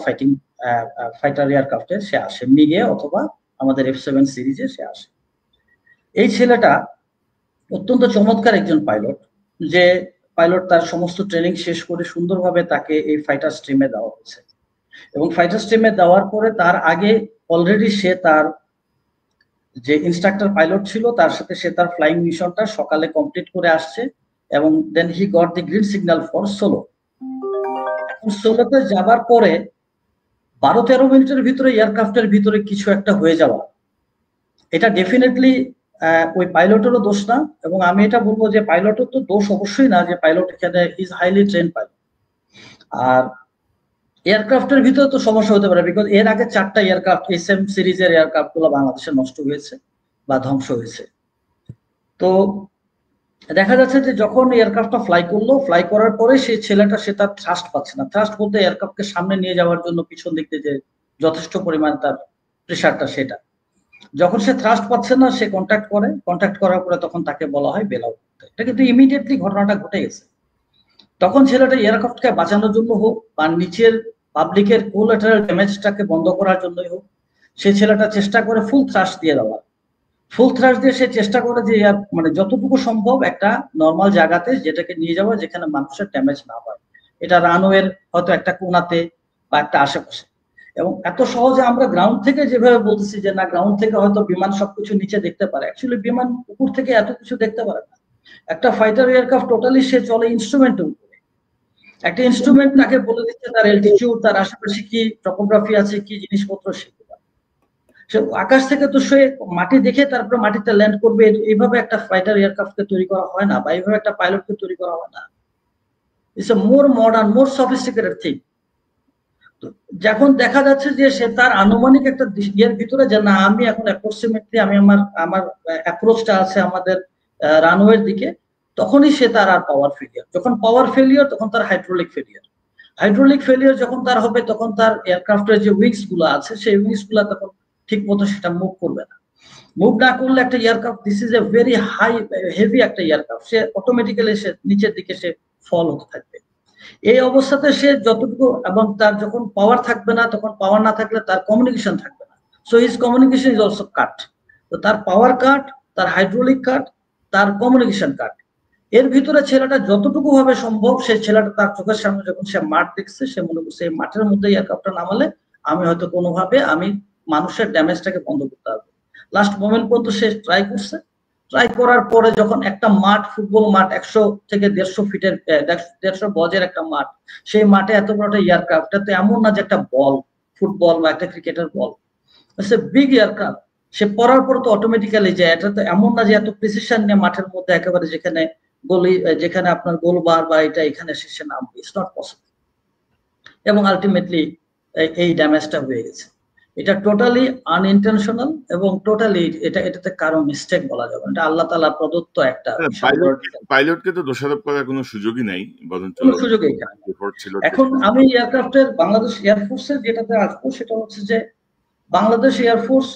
ফাইটার এয়ারক্রাফটে সে আসে, মিগে অথবা আমাদের F7 সিরিজে সে আসে। এই ছেলেটা অত্যন্ত চমৎকার একজন পাইলট, যে পাইলট তার সমস্ত ট্রেনিং শেষ করে সুন্দরভাবে তাকে এই ফাইটার স্ট্রিমে দেওয়া হয়েছে। এবং ফাইটার স্ট্রিমে দেওয়ার পরে তার আগে অলরেডি সে তার যে ইনস্ট্রাক্টর পাইলট ছিল তার সাথে সে তার ফ্লাইং মিশনটা সকালে কমপ্লিট করে আসছে, এবং then he got the green signal for solo. এখন সোলোতে যাবার পরে 12-13 মিনিটের ভিতরে এয়ারক্রাফটের ভিতরে কিছু একটা হয়ে যাওয়া, এটা ডেফিনেটলি ওই পাইলটেরও দোষ না, এবং আমি এটা বলবো যে পাইলটের তো দোষ অবশ্যই না, যে পাইলট এখানে ইজ হাইলি ট্রেন পাইলট। আর এয়ারক্রাফটের ভিতরে তো সমস্যা হতে পারে, বিকজ এর আগে 4টা এয়ারক্রাফট SM সিরিজের এয়ারক্রাফট গুলো বাংলাদেশে নষ্ট হয়েছে বা ধ্বংস হয়েছে। তো দেখা যাচ্ছে যে যখন এয়ারক্রাফটটা ফ্লাই করার পরে সেই ছেলেটা সে তার থ্রাস্ট পাচ্ছে না। থ্রাস্ট বলতে এয়ারক্রাফটকে সামনে নিয়ে যাওয়ার জন্য পিছন দিক থেকে যে যথেষ্ট পরিমাণ তার প্রেশারটা, সেটা যখন সে থ্রাস্ট পাচ্ছে না সে কন্ট্যাক্ট করার পরে তখন তাকে বলা হয় বেল আউট করতে। এটা কিন্তু ইমিডিয়েটলি ঘটনাটা ঘটে গেছে। তখন ছেলেটা এয়ারক্রাফটকে বাঁচানোর জন্য হোক বা নিচের পাবলিকের কোলাটারাল ড্যামেজটাকে বন্ধ করার জন্যই হোক, সেই ছেলেটা চেষ্টা করে ফুল থ্রাস্ট দিয়ে দেওয়ার। ফুল থ্রাস্ট দিয়ে সে চেষ্টা করে যে মানে যতটুকু সম্ভব একটা নর্মাল জায়গাতে যেটাকে নিয়ে যাওয়া যেখানে মানুষের ড্যামেজ না হয়, এটা রানওয়ের হয়তো একটা কোনাতে বা একটা আশেপাশে। এবং এত সহজে আমরা গ্রাউন্ড থেকে যেভাবে বলতেছি যে না গ্রাউন্ড থেকে হয়তো বিমান সবকিছু নিচে দেখতে পারে, অ্যাকচুয়ালি বিমান উপর থেকে এত কিছু দেখতে পারে না। একটা ফাইটার এয়ারক্রাফট টোটালি সে চলে ইনস্ট্রুমেন্টের উপরে। একটা ইনস্ট্রুমেন্ট তাকে বলে দিচ্ছে তার অ্যালটিটিউড, তার আশেপাশে কি টপোগ্রাফি আছে, কি জিনিসপত্র, সেগুলো সে আকাশ থেকে তো সে মাটি দেখে তারপরে মাটিতে ল্যান্ড করবে। এইভাবে একটা ফাইটার এয়ারক্রাফটকে তৈরি করা হয় না, বা এইভাবে একটা পাইলটকে তৈরি করা হয় না। It's a more modern, more sophisticated thing. যখন দেখা যাচ্ছে যে সে তার আনুমানিক একটা ইয়ের ভিতরে যে না আমি এখন অ্যাপ্রক্সিমেটলি আমি আমার অ্যাপ্রোচটা আছে আমাদের রানওয়ের দিকে, তখনই সে তার আর পাওয়ার ফেলিয়ার। যখন পাওয়ার ফেলিয়ার তখন তার হাইড্রোলিক ফেলিয়ার যখন তার হবে তখন তার এয়ারক্রাফটের যে উইংস গুলো আছে সেই উইংস গুলা তখন ঠিক মতো সেটা মুভ করবে না। মুভ না করলে একটা aircraft, this is a very high heavy একটা এয়ারক্রাফট, সে অটোমেটিক্যালি সে নিচের দিকে সে ফল হতে থাকবে। এই অবস্থাতে সে যতটুকু, এবং তার যখন পাওয়ার থাকবে না তখন পাওয়ার না থাকলে তার কমিউনিকেশন থাকবে না, so his communication is also cut. তো তার পাওয়ার কাট, তার হাইড্রোলিক কাট, তার কমিউনিকেশন কাট। এর ভিতরে ছেলেটা যতটুকু ভাবে সম্ভব সেই ছেলেটা তার চোখের সামনে যখন সে মাঠ দেখছে সে মনে করছে এই মাঠের মধ্যে এয়ারক্রাফটটা নামালে আমি হয়তো কোনোভাবে আমি মানুষের ড্যামেজটাকে বন্ধ করতে পারবো। লাস্ট মোমেন্ট পর্যন্ত সে ট্রাই করছে। ট্রাই করার পরে যখন একটা মাঠ, ফুটবল মাঠ 100 থেকে 150 ফিটের 150 গজের একটা মাঠ, সেই মাঠে এত বড় একটা এয়ারক্রাফট, এটা তো এমন না যে একটা বল, ফুটবল বা একটা ক্রিকেটের বল, সে বিগ এয়ারক্রাফট। সে পড়ার পর তো অটোমেটিক্যালি যায়, এটা তো এমন না যে এত প্রিসিশন নিয়ে মাঠের মধ্যে একেবারে যেখানে গোলি, যেখানে আপনার গোল বার বা এটা এখানে শেষে নামবে, ইটস নট পসিবল। এবং আলটিমেটলি এই ড্যামেজটা হয়ে গেছে। এটা টোটালি আনইনটেনশনাল এবং টোটালি এটাতে কারো মিস্টেক বলা যাবে না, এটা আল্লাহ তাআলা প্রদত্ত একটা পাইলটকে তো দোষারোপ করার কোনো সুযোগই নাই, বরঞ্চ কোনো সুযোগই এখানে। এখন আমি এয়ারক্রাফটের বাংলাদেশ এয়ারফোর্সের যেটাতে আসবো সেটা হচ্ছে যে বাংলাদেশ এয়ারফোর্স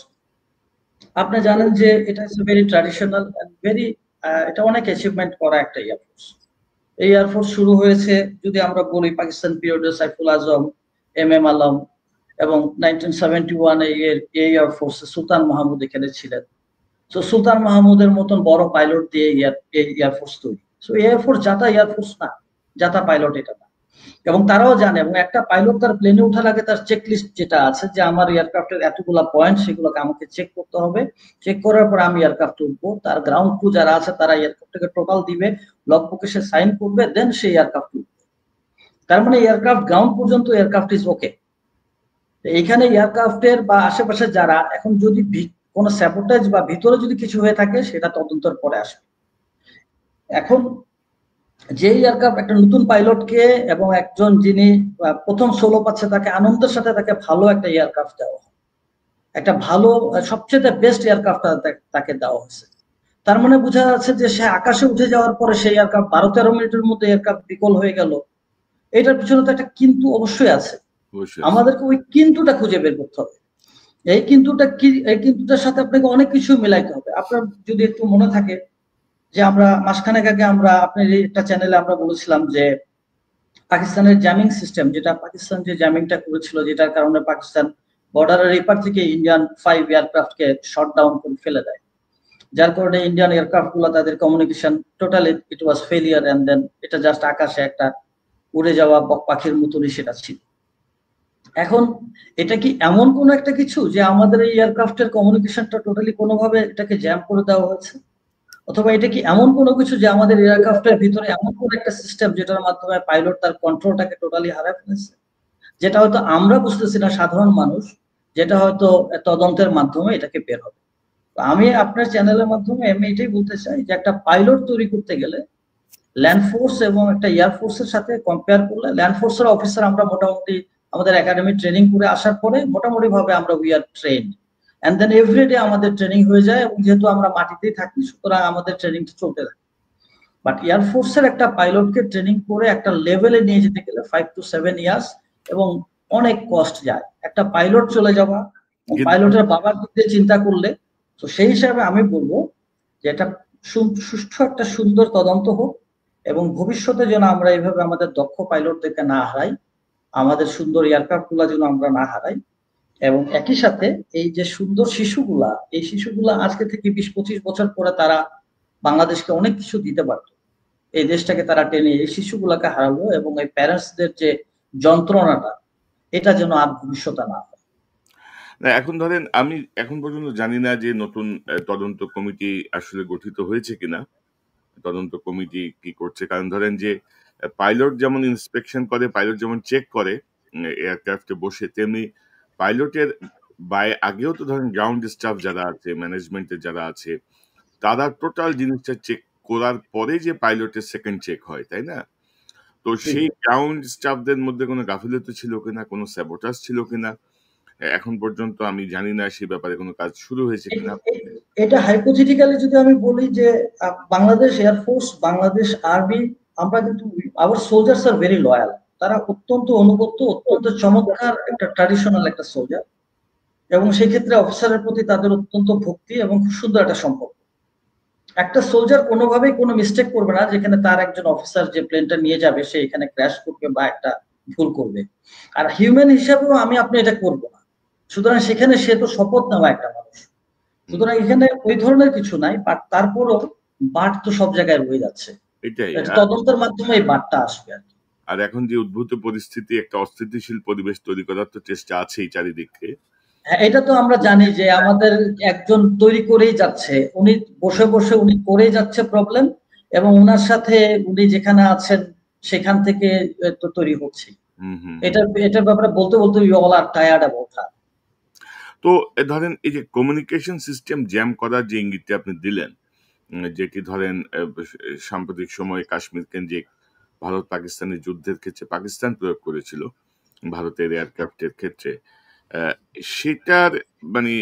আপনি জানেন যে এটা is very traditional and very, এটা অনেক অ্যাচিভমেন্ট করা একটা এয়ারফোর্স। এই এয়ারফোর্স শুরু হয়েছে যদি আমরা বলি পাকিস্তান পিরিয়ডে সাইফুল আজম, MM আলম, এবং 1971 এই এয়ারফোর্সে সুলতান মাহমুদ এখানে ছিলেন। তো সুলতান মাহমুদের মতন বড় পাইলট দিয়ে এই এয়ারফোর্স তৈরি। সো এয়ারফোর্স যাতা এয়ারফোর্স না, যাতা পাইলট এটা না। এবং তারাও জানে, এবং একটা পাইলট তার প্লেনে ওঠার আগে তার চেক লিস্ট যেটা আছে যে আমার এয়ারক্রাফটের এতগুলা পয়েন্ট, সেগুলোকে আমাকে চেক করতে হবে। চেক করার পর আমি এয়ারক্রাফটে উঠবো, তার গ্রাউন্ড ক্রু যারা আছে তারা এয়ারক্রাফটকে টোটাল দিবে, লগ বুকে সে সাইন করবে, দেন সেই এয়ারক্রাফট উঠবে। তার মানে এয়ারক্রাফট গ্রাউন্ড পর্যন্ত এয়ারক্রাফট ইজ ওকে। এইখানে এয়ারক্রাফটের বা আশেপাশে যারা এখন যদি কোনো স্যাবোটেজ বা ভিতরে যদি কিছু হয়ে থাকে সেটা তদন্তের পরে আসবে। এখন যে এয়ারক্রাফট একটা নতুন পাইলটকে এবং একজন যিনি প্রথম সোলো পাচ্ছে তাকে আনন্দের সাথে তাকে ভালো একটা এয়ারক্রাফট দেওয়া হয়, একটা ভালো সবচেয়ে বেস্ট এয়ারক্রাফট তাকে দেওয়া হয়েছে। তার মানে বোঝা যাচ্ছে যে সে আকাশে উঠে যাওয়ার পরে সেই এয়ারক্রাফট 12-13 মিনিটের মধ্যে এয়ারক্রাফট বিকল হয়ে গেল, এটার পিছনে তো একটা কিন্তু অবশ্যই আছে। আমাদেরকে ওই কিন্তুটা খুঁজে বের করতে হবে। এই কিন্তুটার সাথে আপনাকে অনেক কিছু মিলাইতে হবে। আপনার যদি একটু মনে থাকে যে আমরা মাসখানেক আগে আমরা আপনার একটা চ্যানেলে আমরা বলেছিলাম যে পাকিস্তানের জ্যামিং সিস্টেম, যেটা পাকিস্তান যে জ্যামিংটা করেছিল, যেটার কারণে পাকিস্তান বর্ডারের এপার থেকে ইন্ডিয়ান 5 এয়ারক্রাফটকে শট ডাউন করে ফেলে দেয়, যার কারণে ইন্ডিয়ান এয়ারক্রাফট গুলো তাদের communication totally it was failure, and then এটা জাস্ট আকাশে একটা উড়ে যাওয়া বক পাখির মতনই সেটা ছিল। এখন এটা কি এমন কোন একটা কিছু যে আমাদের এই এয়ারক্রাফটের কমিউনিকেশনটা টোটালি কোনোভাবে এটাকে জ্যাম করে দেওয়া হয়েছে, অথবা এটা কি এমন কোনো কিছু যে আমাদের এয়ারক্রাফটের ভিতরে এমন কোন একটা সিস্টেম যেটার মাধ্যমে পাইলট তার কন্ট্রোলটাকে টোটালি হারায় ফেলেছে, যেটা হয়তো আমরা বুঝতেছি না সাধারণ মানুষ, যেটা হয়তো তদন্তের মাধ্যমে এটাকে বের হবে। আমি আপনার চ্যানেলের মাধ্যমে আমি এটাই বলতে চাই যে একটা পাইলট তৈরি করতে গেলে ল্যান্ড ফোর্স এবং একটা এয়ার ফোর্সের সাথে কম্পেয়ার করলে ল্যান্ড ফোর্সের অফিসার আমরা মোটামুটি আমাদের একাডেমি ট্রেনিং করে আসার পরে মোটামুটি ভাবে আমরা we are train, and then everyday আমাদের ট্রেনিং হয়ে যায়, এবং যেহেতু আমরা মাটিতেই থাকি সুতরাং আমাদের ট্রেনিংটা চলতে থাকে। বাট এয়ার ফোর্সের একটা পাইলটকে ট্রেনিং করে একটা লেভেলে নিয়ে যেতে গেলে 5 to 7 ইয়ার্স এবং অনেক কষ্ট যায়। একটা পাইলট চলে যাওয়া, পাইলটের বাবার দিক দিয়ে চিন্তা করলে, তো সেই হিসাবে আমি বলবো যে এটা সুষ্ঠু একটা সুন্দর তদন্ত হোক, এবং ভবিষ্যতে যেন আমরা এইভাবে আমাদের দক্ষ পাইলটদেরকে না হারাই, আমাদের সুন্দর এয়ারক্রাফট গুলা যেন আমরা না হারাই, এবং একই সাথে এই যে সুন্দর শিশুগুলা, এই শিশুগুলা আজকে থেকে 20-25 বছর পরে তারা বাংলাদেশকে অনেক কিছু দিতে পারতো, এই দেশটাকে তারা টেনে এই শিশুগুলাকে হারালো, এবং এই প্যারেন্টসদের যে যন্ত্রণাটা এটা যেন আর ভবিষ্যতে না হয়। না, এখন ধরেন আমি এখন পর্যন্ত জানি না যে নতুন তদন্ত কমিটি আসলে গঠিত হয়েছে কিনা, তদন্ত কমিটি কি করছে। কারণ ধরেন যে পাইলট যেমন ইন্সপেকশন করে, পাইলট যেমন চেক করে এয়ারক্রাফটে বসে, তেমনি পাইলটের আগেও তো ধরেন গ্রাউন্ড স্টাফ যারা আছে, ম্যানেজমেন্টের যারা আছে, তারা টোটাল জিনিসটা চেক করার পরে যে পাইলটের সেকেন্ড চেক হয়, তাই না? তো সেই গ্রাউন্ড স্টাফদের মধ্যে কোনো গাফিলতি ছিল কিনা, কোনো স্যাবোটাজ ছিল কিনা, এখন পর্যন্ত আমি জানি না সেই ব্যাপারে কোনো কাজ শুরু হয়েছে কিনা। এটা হাইপোথেটিক্যালি যদি আমি বলি যে বাংলাদেশ এয়ারফোর্স, বাংলাদেশ আর্মি, আমরা কিন্তু our soldiers are very loyal, তারা অত্যন্ত অনুগত, অত্যন্ত চমৎকার একটা ট্র্যাডিশনাল একটা সোলজার, এবং সেই ক্ষেত্রে অফিসারের প্রতি তাদের অত্যন্ত ভক্তি এবং খুব সুন্দর একটা সম্পর্ক। একটা সোলজার কোনোভাবেই কোনো মিস্টেক করবে না যেখানে তার একজন অফিসার যে প্লেনটা নিয়ে যাবে সে এখানে ক্র্যাশ করবে বা একটা ভুল করবে, আর হিউম্যান হিসাবেও আপনি এটা করবো না, সুতরাং সেখানে সে তো শপথ নেওয়া একটা মানুষ, সুতরাং এখানে ওই ধরনের কিছু নাই, বাট তারপরও বাট তো সব জায়গায় রয়ে যাচ্ছে, এটাই তদন্তের মাধ্যমে এই বাটটা আসবে আর কি। আর এখন যে উদ্ভূত পরিস্থিতি, একটা অস্থিতিশীল পরিবেশ তৈরি করার তো চেষ্টা আছেই চারিদিকে। হ্যাঁ, এটা তো আমরা জানি যে আমাদের একজন তৈরি করেই যাচ্ছে, উনি বসে বসে উনি করেই যাচ্ছে প্রবলেম, এবং ওনার সাথে উনি যেখানে আছেন সেখান থেকে তো তৈরি হচ্ছে। এটার ব্যাপারে বলতে বলতে we all are tired about that. তো ধরেন এই যে কমিউনিকেশন সিস্টেম জ্যাম করার যে ইঙ্গিতটি আপনি দিলেন, যেটি ধরেন সাম্প্রতিক সময়ে কাশ্মীর কেন্দ্রিক ভারত পাকিস্তানের যুদ্ধের ক্ষেত্রে পাকিস্তান প্রয়োগ করেছিল ভারতের এয়ারক্রাফটের ক্ষেত্রে, সেটার মানে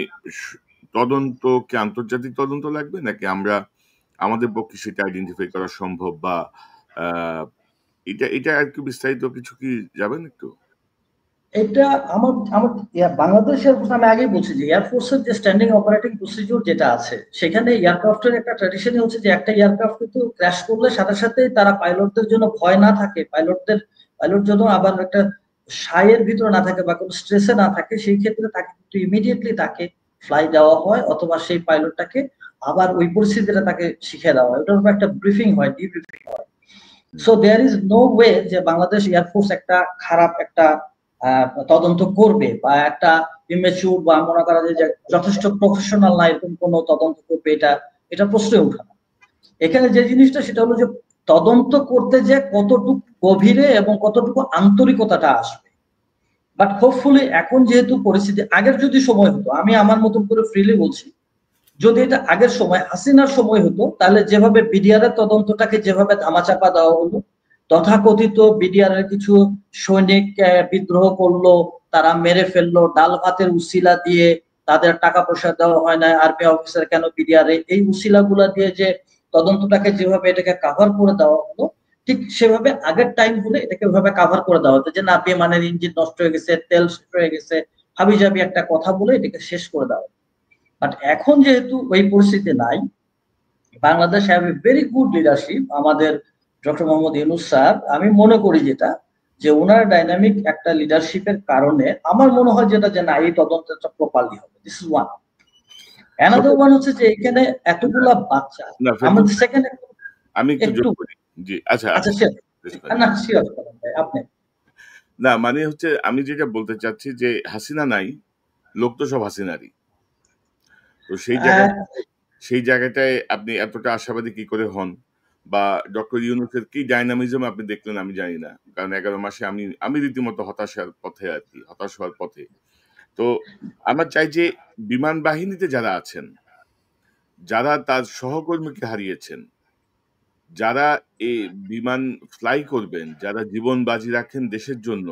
তদন্ত কি আন্তর্জাতিক তদন্ত লাগবে, নাকি আমাদের পক্ষে সেটা আইডেন্টিফাই করা সম্ভব, বা এটা আর কি বিস্তারিত কিছু কি যাবেন একটু? এটা আমার বাংলাদেশ এয়ারফোর্স, আমি আগেই বলছি যে এয়ারফোর্সের যে স্ট্যান্ডিং অপারেটিং প্রসিডিউর যেটা আছে, সেখানে এয়ারক্রাফটের একটা ট্র্যাডিশনই হচ্ছে যে একটা এয়ারক্রাফট কিন্তু ক্র্যাশ করলে সাথে সাথে তারা পাইলটদের জন্য ভয় না থাকে, পাইলট জন্য আবার একটা সায়ের ভিতরে না থাকে বা কোনো স্ট্রেসে না থাকে, সেই ক্ষেত্রে তাকে কিন্তু ইমিডিয়েটলি তাকে ফ্লাই দেওয়া হয়, অথবা সেই পাইলটটাকে আবার ওই পরিস্থিতিটা তাকে শিখে দেওয়া হয়, ওটার উপর একটা ব্রিফিং হয়, ডিব্রিফিং হয়। So there is no way যে বাংলাদেশ এয়ারফোর্স একটা খারাপ একটা তদন্ত করবে, বা একটা ইমেচুর বা মনে করা যায় যে যথেষ্ট প্রফেশনাল না এরকম কোনো তদন্ত করবে, এটা প্রশ্নই ওঠে না। এখানে যে জিনিসটা সেটা হলো যে তদন্ত করতে যে কতটুকু গভীরে এবং কতটুকু আন্তরিকতাটা আসবে। বাট হোপফুলি এখন যেহেতু পরিস্থিতি, আগের যদি সময় হতো, আমি আমার মতন করে ফ্রিলি বলছি, যদি এটা আগের সময় হাসিনার সময় হতো, তাহলে যেভাবে বিডিআর এর তদন্তটাকে যেভাবে ধামাচাপা দেওয়া হলো, তথাকথিত বিডিআর এর কিছু সৈনিক বিদ্রোহ করলো, তারা মেরে ফেললো, ডাল ভাতের উসিলা দিয়ে, তাদের টাকা পয়সা দেওয়া হয় না, আর্মি অফিসার কেন বিডিআর এই উসিলা গুলা দিয়ে যে তদন্তটাকে যেভাবে এটাকে কাভার করে দেওয়া হলো, ঠিক সেভাবে আগের টাইম গুলো এটাকে ওইভাবে কাভার করে দেওয়া হতো, যে না বিমানের ইঞ্জিন নষ্ট হয়ে গেছে, তেল শেষ হয়ে গেছে, হাবিজাবি একটা কথা বলে এটাকে শেষ করে দেওয়া। বাট এখন যেহেতু ওই পরিস্থিতি নাই, Bangladesh have a very good leadership, আমাদের ডক্টর মোহাম্মদ ইউনূস স্যার, আমি মনে করি যেটা যে ওনার ডাইনামিক একটা লিডারশিপের কারণে আমার মনে হয় যেটা যে না এই তদন্তটা প্রপারলি হবে। This is one. Another one হচ্ছে যে এখানে এতগুলা বাচ্চা, আমাদের সেকেন্ড আমি একটু যোগ করি। জি, আচ্ছা আচ্ছা, শিওর, না শিওর আপনি। না মানে হচ্ছে আমি যেটা বলতে চাচ্ছি যে হাসিনা নাই, লোক তো সব হাসিনারই। তো সেই জায়গাটায় আপনি এতটা আশাবাদী কি করে হন? বা ডক্টর ইউনূসের কি ডায়নামিজম আপনি দেখলেন আমি জানি না। কারণ ১১ মাসে আমি রীতিমতো হতাশার পথে আরকি, হতাশ হওয়ার পথে। তো আমরা চাই যে বিমান বাহিনীতে যারা আছেন, যারা তার সহকর্মীকে হারিয়েছেন, যারা এই বিমান ফ্লাই করবেন, যারা জীবন বাজি রাখেন দেশের জন্য,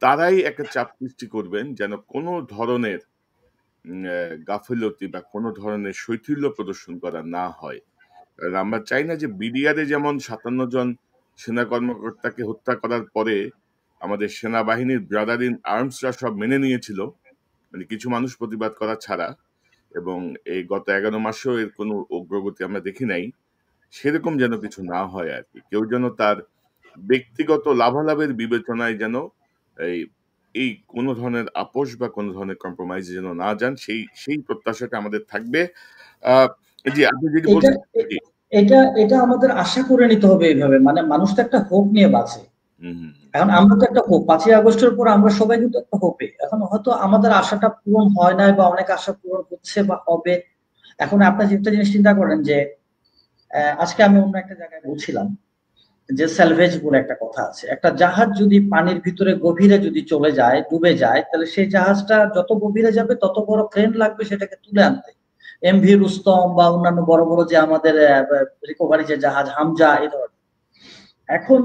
তারাই একটা চাপ সৃষ্টি করবেন যেন কোন ধরনের গাফিলতি বা কোন ধরনের শৈথিল্য প্রদর্শন করা না হয়। কারণ আমরা চাই না যে বিডিআরে যেমন ৫৭ জন সেনা কর্মকর্তাকে হত্যা করার পরে আমাদের সেনাবাহিনীর ব্রাদার ইন আর্মসরা সব মেনে নিয়েছিল। মানে কিছু মানুষ প্রতিবাদ করা ছাড়া, এবং এই গত ১১ মাসেও এর কোনো অগ্রগতি আমরা দেখি নাই। সেরকম যেন কিছু না হয় আরকি। কেউ যেন তার ব্যক্তিগত লাভালাভের বিবেচনায় যেন এই এই কোন ধরনের আপোস বা কোন ধরনের কম্প্রোমাইজ এ যেন না যান, সেই প্রত্যাশাটা আমাদের থাকবে। আ জি, আপনি যেটি এটা বলছেন এ- জি। এটা এটা আমাদের আশা করে নিতে হবে এইভাবে, মানে মানুষ তো একটা হোপ নিয়ে বাঁচে। হুম, হুম, এখন আমরা তো একটা হোপ, ৫ই আগস্টের পর আমরা সবাই কিন্তু একটা হোপে, এখন হয়তো আমাদের আশাটা পূরণ হয় নাই বা অনেক আশা পূরণ হচ্ছে বা হবে। এখন আপনি একটা জিনিস চিন্তা করেন যে আজকে আমি অন্য একটা জায়গায় বলছিলাম যে স্যালভেজ বলে একটা কথা আছে, একটা জাহাজ যদি পানির ভিতরে গভীরে যদি চলে যায়, ডুবে যায়, তাহলে সেই জাহাজটা যত গভীরে যাবে তত বড় ক্রেন লাগবে সেটাকে তুলে আনতে। এমভি রুস্তম বা অন্যান্য বড় বড় যে আমাদের রিকভারি যে জাহাজ হামজা এই ধরনের। এখন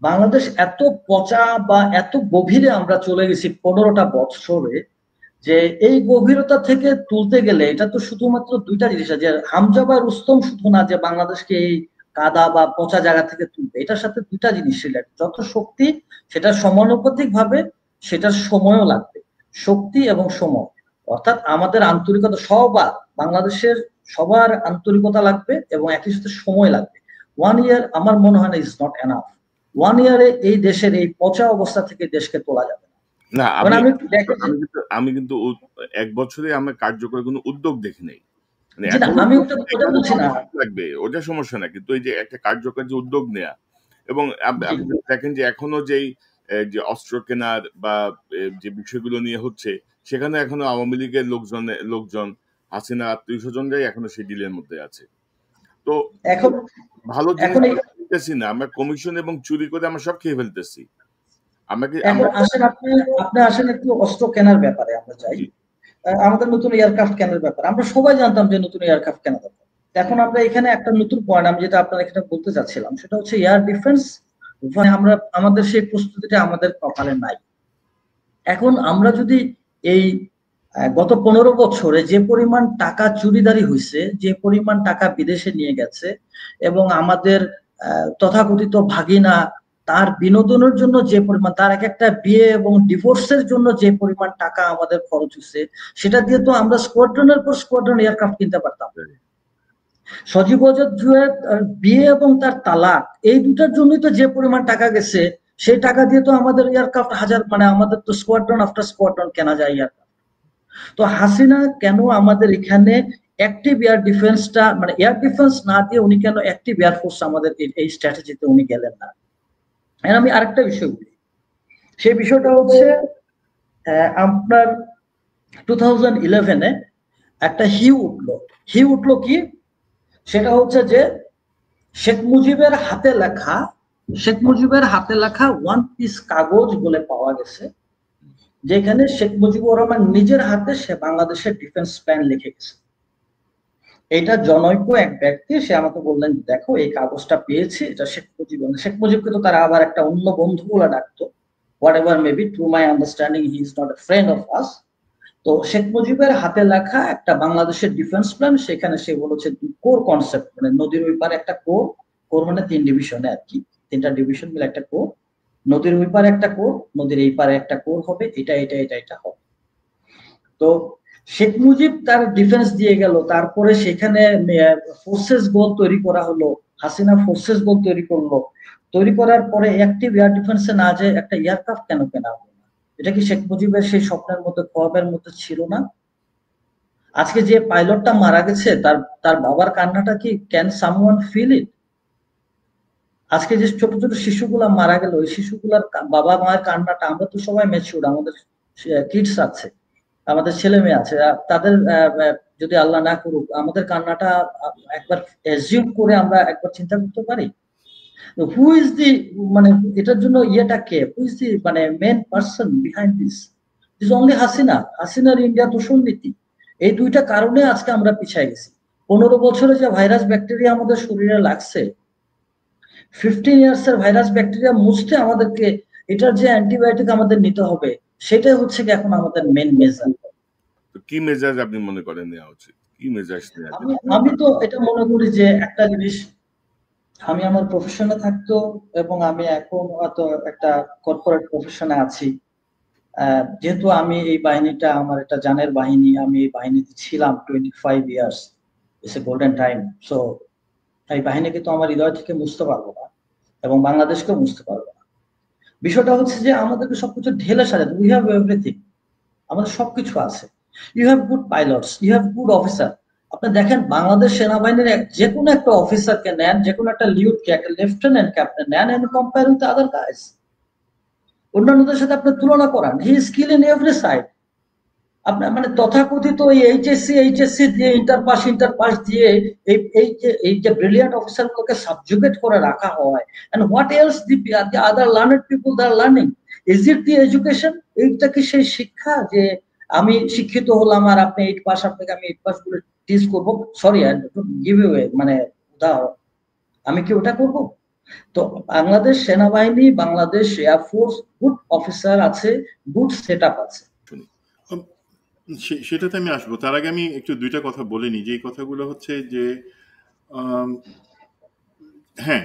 বাংলাদেশ এত পচা বা এত গভীরে আমরা চলে গেছি ১৫টা বৎসরে, যে এই গভীরতা থেকে তুলতে গেলে এটা তো শুধুমাত্র দুইটা জিনিস আছে, যে হামজা বা রুস্তম শুধু না যে বাংলাদেশকে এই কাদা বা পচা জায়গা থেকে তুলবে, এটার সাথে দুইটা জিনিস রিলেটেড, যত শক্তি সেটা সমানুপাতিক ভাবে সেটার সময়ও লাগবে, শক্তি এবং সময়। অর্থাৎ আমাদের আন্তরিকতা সবার, বাংলাদেশের সবার আন্তরিকতা লাগবে এবং একই সাথে সময় লাগবে। 1 ইয়ার আমার মনে হয় না ইজ নট এনাফ। 1 ইয়ারে এই দেশের এই পচা অবস্থা থেকে দেশকে তোলা যাবে না। না কারণ আমি দেখেছি, আমি কিন্তু ১ বছরে আমরা কার্যকর কোনো উদ্যোগ দেখি নাই। মানে জি না এখনো আমি ওটা এখানে বলছি না। লাগবে, ওটা সমস্যা না। কিন্তু এই যে একটা কার্যকর যে উদ্যোগ নেয়া, এবং জি আপনি যদি দেখেন যে এখনো যে অস্ত্র কেনার বা যে বিষয়গুলো নিয়ে হচ্ছে, সেখানে এখনো আওয়ামী লীগের লোকজন, হাসিনার আত্মীয়স্বজনরাই এখনো সেই ডিলের মধ্যে আছে। তো এখন ভালো জিনিস এখন এই আমরা পেতেছি না। আমরা কমিশন এবং চুরি করে আমরা সব খেয়ে ফেলতেছি। এখন আমরা আসেন আপনি, আপনি আসেন একটু অস্ত্র কেনার ব্যাপারে আমরা যাই। জি, আমাদের নতুন এয়ারক্রাফট কেনার ব্যাপারে আমরা সবাই জানতাম যে নতুন এয়ারক্রাফট কেনা দরকার। এখন আমরা এখানে একটা নতুন পয়েন্ট আমি যেটা আপনার এখানে বলতে চাচ্ছিলাম সেটা হচ্ছে এয়ার ডিফেন্স। আমরা আমাদের সেই প্রস্তুতিটা আমাদের কপালে নাই। এখন আমরা যদি এই গত 15 বছরে যে পরিমাণ টাকা চুরিদারি হয়েছে, যে পরিমাণ টাকা বিদেশে নিয়ে গেছে, এবং আমাদের তথাকথিত ভাগিনা তার বিনোদনের জন্য যে পরিমাণ, তার এক একটা বিয়ে এবং ডিভোর্সের জন্য যে পরিমাণ টাকা আমাদের খরচ হচ্ছে, সেটা দিয়ে তো আমরা স্কোয়াড্রনের পর স্কোয়াড্রন এয়ারক্রাফট কিনতে পারতাম। সজীব ওয়াজেদ জুয়ের বিয়ে এবং তার তালাক, এই দুটার জন্যই তো যে পরিমাণ টাকা গেছে, সেই টাকা দিয়ে তো আমাদের এয়ারক্রাফট হাজার, মানে আমাদের তো স্কোয়াড্রন আফটার স্কোয়াড্রন কেনা যায় এয়ারক্রাফট। তো হাসিনা কেন আমাদের এখানে অ্যাক্টিভ এয়ার ডিফেন্সটা, মানে এয়ার ডিফেন্স না দিয়ে উনি কেন অ্যাক্টিভ এয়ারফোর্স আমাদের এই স্ট্র্যাটেজিতে উনি গেলেন না? আমি আরেকটা বিষয় বলি, সেই বিষয়টা হচ্ছে আপনার 2011-এ একটা হিউ উঠলো কি, সেটা হচ্ছে যে শেখ মুজিবের হাতে লেখা, ওয়ান পিস কাগজ বলে পাওয়া গেছে, যেখানে শেখ মুজিবুর রহমান নিজের হাতে সে বাংলাদেশের ডিফেন্স প্ল্যান লিখে গেছে। এটা জনৈক এক ব্যক্তি, সে আমাকে বললেন দেখো এই কাগজটা পেয়েছি, এটা শেখ মুজিবকে তো তারা আবার একটা অন্য বন্ধু বলে ডাকতো, what ever maybe, to my understanding he is not a friend of us. তো শেখ মুজিবের হাতে লেখা একটা বাংলাদেশের ডিফেন্স প্ল্যান, সেখানে সে বলেছে কোর কনসেপ্ট, মানে নদীর ওই পারে একটা কোর মানে 3 ডিভিশনে আর কি, 3টা ডিভিশন মিলে একটা কোর, নদীর ওই পারে একটা কোর, নদীর এই পারে একটা কোর হবে, এটা হবে। তো শেখ মুজিব তার ডিফেন্স দিয়ে গেল, তারপরে সেখানে ফোর্সেস গোল তৈরি করা হলো, হাসিনা ফোর্সেস গোল তৈরি করলো, তৈরি করার পরে অ্যাক্টিভ এয়ার ডিফেন্সে না যায় একটা এয়ারক্রাফট কেন কেনা হলো না? এটা কি শেখ মুজিবের সেই স্বপ্নের মধ্যে, খোয়াবের মধ্যে ছিল না? আজকে যে পাইলটটা মারা গেছে, তার তার বাবার কান্নাটা কি, ক্যান সামওয়ান ফিল ইট? আজকে যে ছোট ছোট শিশুগুলা মারা গেল, ওই শিশুগুলার বাবা মায়ের কান্নাটা, আমরা তো সবাই ম্যাচিউরড, আমাদের কিডস আছে, আমাদের ছেলে মেয়ে আছে, তাদের যদি আল্লাহ না করুক আমাদের কান্নাটা একবার অ্যাজিউম করে আমরা একবার চিন্তা করতে পারি হু ইজ দি, মানে এটার জন্য ইয়েটা কে, হু ইজ দি মানে main person behind this? Is only Hasina. হাসিনার ইন্ডিয়া দূষণ নীতি, এই দুইটা কারণে আজকে আমরা পিছিয়ে গেছি। 15 বছরে যে ভাইরাস ব্যাকটেরিয়া আমাদের শরীরে লাগছে, 15 ইয়ার্স এর ভাইরাস ব্যাকটেরিয়া মুছতে আমাদেরকে এটার যে অ্যান্টিবায়োটিক আমাদের নিতে হবে, সেটাই হচ্ছে কি এখন আমাদের মেন মেজার। কি মেজাজ আপনি মনে করেন নেওয়া উচিত? কি মেজাজ নেওয়া আমি আমি তো এটা মনে করি যে একটা জিনিস, আমি আমার প্রফেশনে থাকতো এবং আমি এখন হয়তো একটা কর্পোরেট প্রফেশনে আছি, যেহেতু আমি এই বাহিনীটা আমার একটা জানের বাহিনী, আমি এই বাহিনীতে ছিলাম 25 years, it's a golden time. So এই বাহিনীকে তো আমার হৃদয় থেকে মুছতে পারবো না এবং বাংলাদেশকেও মুছতে পারবো না। বিষয়টা হচ্ছে যে আমাদেরকে সবকিছু ঢেলে সাজাতে, উই হ্যাভ এভরিথিং, আমাদের সবকিছু আছে। You have good pilots, you have good officer. আপনি দেখেন বাংলাদেশ সেনাবাহিনীর যে কোনো একটা অফিসারকে নেন, যে কোনো একটা লিউটকে, একটা লেফটেন্যান্ট ক্যাপ্টেন নেন, and compare with other guys, অন্যান্যদের সাথে আপনি তুলনা করান, he is skill in every side. আপনার মানে তথাকথিত এইচএসসি দিয়ে ইন্টার পাস দিয়ে এই যে ব্রিলিয়ান্ট অফিসার গুলোকে সাবজুগেট করে রাখা হয়, and what else the other learned people they are learning? Is it the education? এইটা কি সেই শিক্ষা যে আমি শিক্ষিত হলাম আর আপনি 8 পাস, আপনাকে আমি 8 পাস বলে টিজ করবো? Sorry, I don't give you মানে উদাহরণ, আমি কি ওটা করব? তো বাংলাদেশ সেনাবাহিনী, বাংলাদেশ এয়ারফোর্স, গুড অফিসার আছে, গুড সেট আপ আছে। সেটাতে আমি আসবো। তার আগে আমি একটু দুইটা কথা বলে নিই, যে কথাগুলো হচ্ছে যে হ্যাঁ,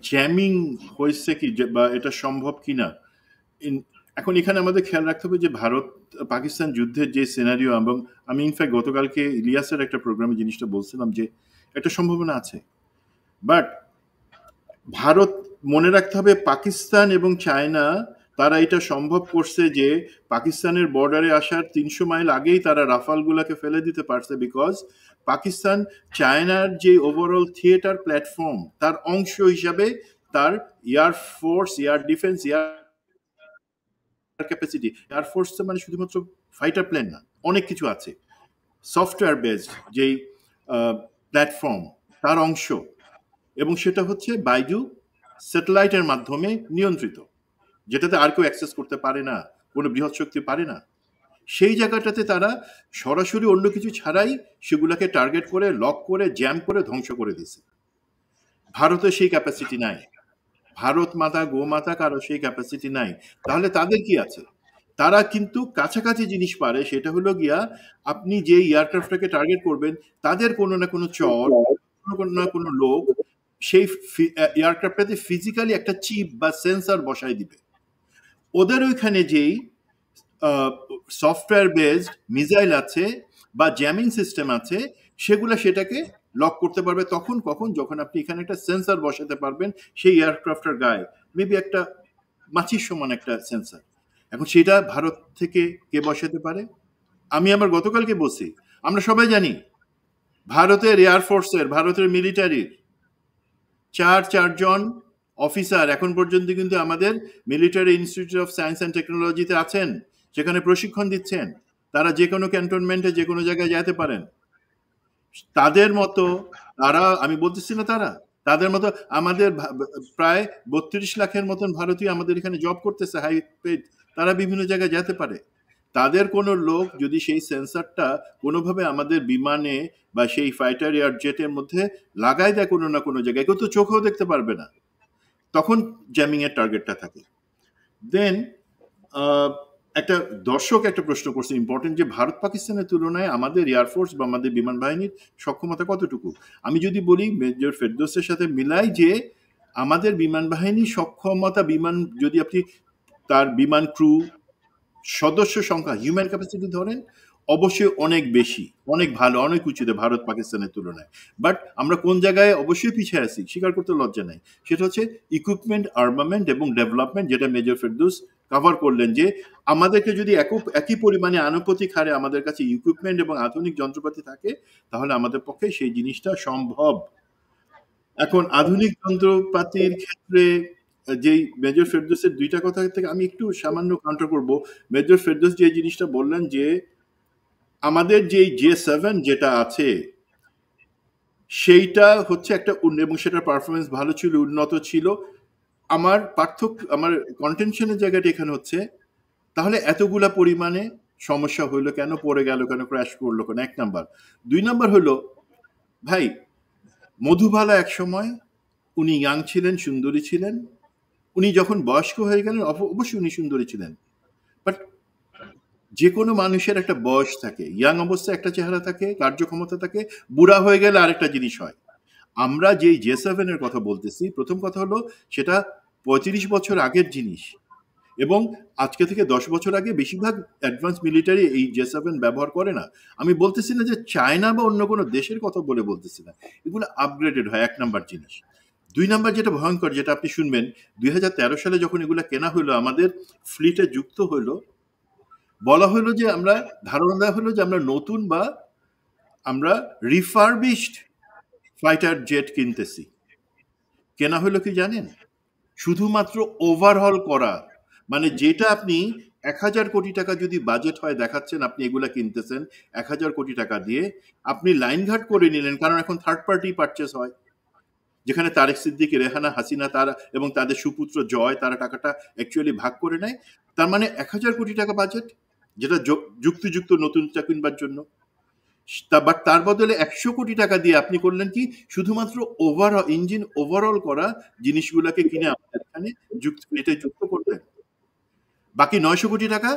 জ্যামিং হয়েছে কি বা এটা সম্ভব কিনা। এখন এখানে আমাদের খেয়াল রাখতে হবে যে ভারত পাকিস্তান যুদ্ধের যে সিনারিও, এবং আমি ইনফ্যাক্ট গতকালকে ইলিয়াসের একটা প্রোগ্রামে জিনিসটা বলছিলাম যে একটা সম্ভাবনা আছে, বাট ভারত মনে রাখতে হবে পাকিস্তান এবং চায়না তারা এটা সম্ভব করছে যে পাকিস্তানের বর্ডারে আসার 300 মাইল আগেই তারা রাফালগুলোকে ফেলে দিতে পারছে, বিকজ পাকিস্তান চায়নার যে ওভারঅল থিয়েটার প্ল্যাটফর্ম তার অংশ হিসাবে তার air force, air defence, air capacity, air force মানে শুধুমাত্র ফাইটার প্লেন না, অনেক কিছু আছে, সফটওয়্যার বেসড যেই প্ল্যাটফর্ম তার অংশ, এবং সেটা হচ্ছে বাইজু স্যাটেলাইটের মাধ্যমে নিয়ন্ত্রিত, যেটাতে আর কেউ অ্যাক্সেস করতে পারে না, কোনো বৃহৎ শক্তি পারে না। সেই জায়গাটাতে তারা সরাসরি অন্য কিছু ছাড়াই সেগুলোকে টার্গেট করে, লক করে, জ্যাম করে ধ্বংস করে দিয়েছে। ভারতের সেই ক্যাপাসিটি নাই, ভারত মাতা গো মাতা কারো সেই ক্যাপাসিটি নাই। তাহলে তাদের কি আছে? তারা কিন্তু কাছাকাছি জিনিস পারে, সেটা হলো গিয়া আপনি যে এয়ারক্রাফটটাকে টার্গেট করবেন তাদের কোনো না কোনো চর, কোনো না কোনো লোক সেই এয়ারক্রাফটটাতে ফিজিক্যালি একটা চিপ বা সেন্সর বসাই দিবে। ওদের ওইখানে যেই সফটওয়্যার বেসড মিসাইল আছে বা জ্যামিং সিস্টেম আছে, সেটাকে লক করতে পারবে তখন কখন, যখন আপনি এখানে একটা সেন্সর বসাতে পারবেন সেই এয়ারক্রাফটের গায়ে, মেবি একটা মাছির সমান একটা সেন্সর। এখন সেটা ভারত থেকে কে বসাতে পারে? আমি আমার গতকালকে বলছি, আমরা সবাই জানি ভারতের এয়ারফোর্সের, ভারতের মিলিটারির চারজন অফিসার এখন পর্যন্ত কিন্তু আমাদের military institute of science and টেকনোলজিতে আছেন, সেখানে প্রশিক্ষণ দিচ্ছেন, তারা যে কোনো ক্যান্টনমেন্টে যে কোনো জায়গায় যেতে পারেন। তাদের মতো তারা, আমি বলতেছি না তাদের মতো আমাদের প্রায় 32 লাখের মতন ভারতীয় আমাদের এখানে জব করতেছে হাই পেড, তারা বিভিন্ন জায়গায় যেতে পারে। তাদের কোনো লোক যদি সেই সেন্সরটা কোনোভাবে আমাদের বিমানে বা সেই ফাইটার এয়ার জেটের মধ্যে লাগাই দেয় কোনো না কোনো জায়গায়, কেউ তো চোখেও দেখতে পারবে না, তখন জ্যামিং এর টার্গেটটা থাকে। দেন একটা দর্শক একটা প্রশ্ন করছে ইম্পর্টেন্ট, যে ভারত পাকিস্তানের তুলনায় আমাদের এয়ারফোর্স বা আমাদের বিমান বাহিনীর সক্ষমতা কতটুকু। আমি যদি বলি মেজর ফেরদৌসের সাথে মিলাই যে আমাদের বিমান বাহিনীর সক্ষমতা, বিমান যদি আপনি তার বিমান ক্রু সদস্য সংখ্যা, হিউম্যান ক্যাপাসিটি ধরেন, অবশ্যই অনেক বেশি, অনেক ভালো, অনেক উঁচুতে ভারত পাকিস্তানের তুলনায়। বাট আমরা কোন জায়গায় অবশ্যই পিছিয়ে আছি, স্বীকার করতে লজ্জা নাই, সেটা হচ্ছে ইকুইপমেন্ট, আর্মামেন্ট এবং ডেভেলপমেন্ট, যেটা মেজর ফেরদৌস কভার করলেন, যে আমাদেরকে যদি একই পরিমাণে আনুপাতিক হারে আমাদের কাছে ইকুইপমেন্ট এবং আধুনিক যন্ত্রপাতি থাকে, তাহলে আমাদের পক্ষে সেই জিনিসটা সম্ভব। এখন আধুনিক যন্ত্রপাতির ক্ষেত্রে যেই মেজর ফেরদৌসের দুইটা কথা থেকে আমি একটু সামান্য কাউন্টার করব। মেজর ফেরদৌস যে জিনিসটা বললেন যে আমাদের যেই J7 যেটা আছে সেইটা হচ্ছে একটা এবং সেটার পারফরমেন্স ভালো ছিল, উন্নত ছিল। আমার কন্টেনশনের জায়গাটা এখানে হচ্ছে তাহলে এতগুলা পরিমাণে সমস্যা হইলো কেন, পড়ে গেল কেন, ক্র্যাশ করলো কেন, 1 নাম্বার। 2 নাম্বার হলো ভাই মধুবালা এক সময় উনি ইয়াং ছিলেন, সুন্দরী ছিলেন। উনি যখন বয়স্ক হয়ে গেলেন অবশ্যই উনি সুন্দরী ছিলেন, বাট যে কোনো মানুষের একটা বয়স থাকে, ইয়াং অবস্থায় একটা চেহারা থাকে, কার্যক্ষমতা থাকে, বুড়া হয়ে গেলে আরেকটা জিনিস হয়। আমরা যেই J7 এর কথা বলতেছি, প্রথম কথা হলো সেটা 35 বছর আগের জিনিস, এবং আজকে থেকে 10 বছর আগে বেশিরভাগ অ্যাডভান্স মিলিটারি এই J7 ব্যবহার করে না। আমি বলতেছি না যে চায়না বা অন্য কোনো দেশের কথা বলতেছি না, এগুলো আপগ্রেডেড হয়, 1 নাম্বার জিনিস। 2 নাম্বার যেটা ভয়ঙ্কর, যেটা আপনি শুনবেন, 2013 সালে যখন এগুলো কেনা হলো, আমাদের ফ্লিটে যুক্ত হলো, বলা হলো যে ধারণা দেওয়া হলো যে আমরা নতুন বা আমরা রিফারবিশড ফাইটার জেট কিনতেছি। কেনা হলো কি জানেন? শুধুমাত্র ওভারহল করা, মানে যেটা আপনি 1000 কোটি টাকা যদি বাজেট হয় দেখাচ্ছেন, আপনি এগুলা কিনতেছেন 1000 কোটি টাকা দিয়ে, আপনি লাইনঘাট করে নিলেন, কারণ এখন থার্ড পার্টি পারচেস হয়, যেখানে তারেক সিদ্দিকী, রেহানা, হাসিনা তারা এবং তাদের সুপুত্র জয় তারা টাকাটা অ্যাকচুয়ালি ভাগ করে নেয়। তার মানে 1000 কোটি টাকা বাজেট, যেটা যুক্তিযুক্ত নতুনটা কিনবার জন্য। বাট তার বদলে 100 কোটি টাকা দিয়ে আপনি করলেন কি, শুধুমাত্র ইঞ্জিন ওভারঅল করা জিনিসগুলোকে কিনে আমাদের এখানে যুক্ত করলেন। বাকি 900 কোটি টাকা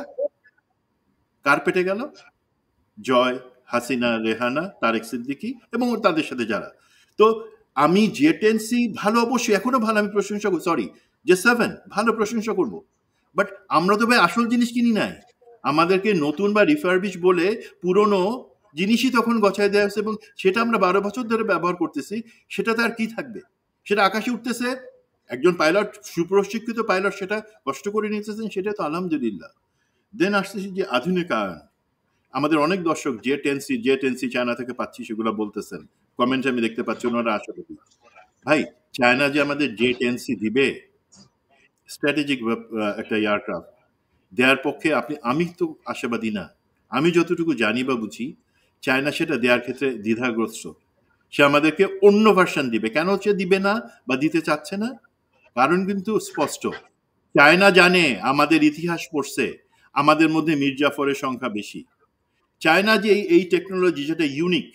কার পেটে গেল? জয়, হাসিনা, রেহানা, তারেক সিদ্দিকী এবং তাদের সাথে যারা। তো আমি J10C ভালো, অবশ্যই এখনো ভালো, আমি প্রশংসা করব, সরি J7 ভালো প্রশংসা করব, বাট আমরা তো ভাই আসল জিনিস কিনি নাই। আমাদেরকে নতুন বা রিফারবিশ বলে পুরনো জিনিসই তখন গছায় দেওয়া হয়েছে, এবং সেটা আমরা 12 বছর ধরে ব্যবহার করতেছি। সেটাতে আর কি থাকবে? সেটা আকাশে উঠতেছে, একজন পাইলট, সুপ্রশিক্ষিত পাইলট সেটা কষ্ট করে নিতেছেন, সেটা তো আলহামদুলিল্লাহ। দেন আসতেছি যে আধুনিকায়ন। আমাদের অনেক দর্শক J10C চায়না থেকে পাচ্ছি সেগুলো বলতেছেন, কমেন্ট আমি দেখতে পাচ্ছি, ওনারা আশা করি। ভাই চায়না যে আমাদের J10C দিবে, স্ট্র্যাটেজিক একটা এয়ারক্রাফট দেওয়ার পক্ষে আমি তো আশাবাদী না। আমি যতটুকু জানি বা বুঝি, চায়না সেটা দেওয়ার ক্ষেত্রে দ্বিধাগ্রস্ত। সে আমাদেরকে অন্য ভার্সন দিবে। কেন সে দিবে না বা দিতে চাচ্ছে না? কারণ কিন্তু স্পষ্ট। চায়না জানে, আমাদের ইতিহাস পড়ছে, আমাদের মধ্যে মীর জাফরের সংখ্যা বেশি। চায়না যে এই টেকনোলজি যেটা ইউনিক,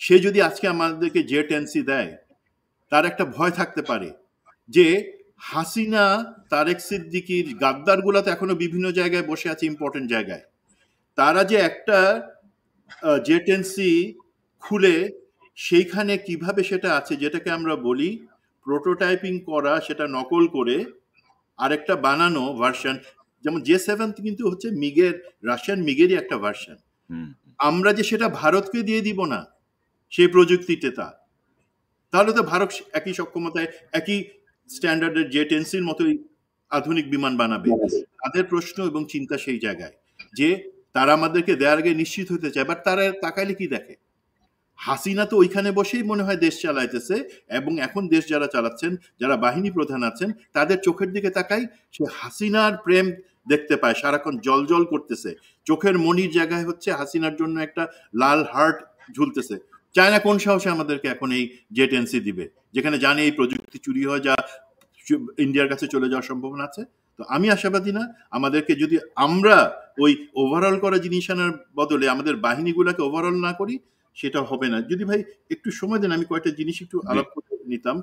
সে যদি আজকে আমাদেরকে J10C দেয়, তার একটা ভয় থাকতে পারে যে হাসিনা, তারেক সিদ্দিকীর গাদ্দারগুলো তো এখনো বিভিন্ন জায়গায় বসে আছে, ইম্পর্টেন্ট জায়গায়। তারা যে একটা J10C খুলে সেইখানে কিভাবে সেটা আছে, যেটাকে আমরা বলি প্রোটোটাইপিং করা, সেটা নকল করে আরেকটা বানানো ভার্সন, যেমন J7 কিন্তু হচ্ছে রাশিয়ান মিগেরই একটা ভার্সন। আমরা যে সেটা ভারতকে দিয়ে দিব না সেই প্রযুক্তিটা, তাহলে তো ভারত একই সক্ষমতায়, একই স্ট্যান্ডার্ডের J10Cর মতোই আধুনিক বিমান বানাবে। তাদের প্রশ্ন এবং চিন্তা সেই জায়গায় যে তারা আমাদেরকে দেওয়ার আগে নিশ্চিত হতে চায়, বাট তারা তাকাইলে কি দেখে? হাসিনা তো ওইখানে বসেই মনে হয় দেশ চালাইতেছে, এবং এখন দেশ যারা চালাচ্ছেন, যারা বাহিনী প্রধান আছেন, তাদের চোখের দিকে তাকাই, সে হাসিনার প্রেম দেখতে পায়, সারাক্ষণ জল জল করতেছে, চোখের মনির জায়গায় হচ্ছে হাসিনার জন্য একটা লাল হার্ট ঝুলতেছে। চায়না কোন সাহসে আমাদেরকে এখন এই J10C দিবে, যেখানে জানে এই প্রযুক্তি চুরি হয়, যা ইন্ডিয়ার কাছে চলে যাওয়ার সম্ভাবনা আছে। তো আমি আশাবাদী না। আমাদেরকে যদি আমরা ওই ওভারঅল করা জিনিস আনার বদলে আমাদের বাহিনীগুলোকে ওভারঅল না করি, সেটা হবে না। যদি ভাই একটু সময় দেন, আমি কয়েকটা জিনিস একটু আলাপ করে নিতাম।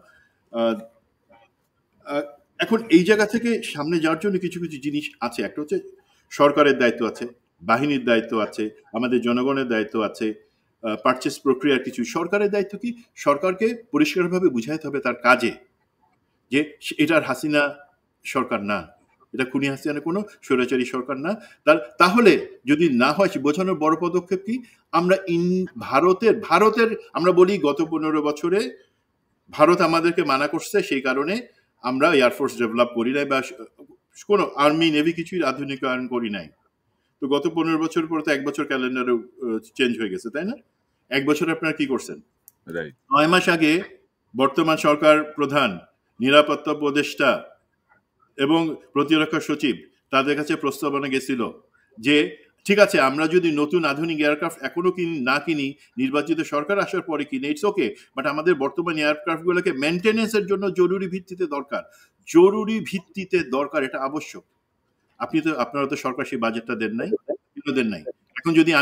এখন এই জায়গা থেকে সামনে যাওয়ার জন্য কিছু কিছু জিনিস আছে। একটা হচ্ছে সরকারের দায়িত্ব আছে, বাহিনীর দায়িত্ব আছে, আমাদের জনগণের দায়িত্ব আছে, পারচেস প্রক্রিয়ার কিছু। সরকারের দায়িত্ব কি? সরকারকে পরিষ্কারভাবে বুঝাইতে হবে তার কাজে যে এটার হাসিনা সরকার না, এটা খুনি হাসিনা কোনো স্বৈরাচারী সরকার না। তাহলে যদি না হয়, বোঝানোর বড় পদক্ষেপ কি? আমরা ভারতের আমরা বলি গত 15 বছরে ভারত আমাদেরকে মানা করছে, সেই কারণে আমরা এয়ারফোর্স ডেভেলপ করি নাই বা কোনো আর্মি নেভি কিছুই আধুনিকায়ন করি নাই। তো গত 15 বছর পর তো 1 বছর ক্যালেন্ডারে চেঞ্জ হয়ে গেছে, তাই না? 1 বছর আপনারা কি করছেন? 9 মাস আগে বর্তমান সরকার প্রধান, নিরাপত্তা উপদেষ্টা এবং প্রতিরক্ষা সচিব তাদের কাছে প্রস্তাবনা গেছিল যে ঠিক আছে, আমরা যদি নতুন আধুনিক এয়ারক্রাফট এখনো না কিনি, নির্বাচিত সরকার আসার পরে কিনে, ইটস ওকে, বাট আমাদের বর্তমান এয়ারক্রাফট গুলোকে মেনটেনেন্সের জন্য জরুরি ভিত্তিতে দরকার, এটা আবশ্যক। আপনারা তো সরকার সেই বাজেটটা দেন নাই। এখন যদি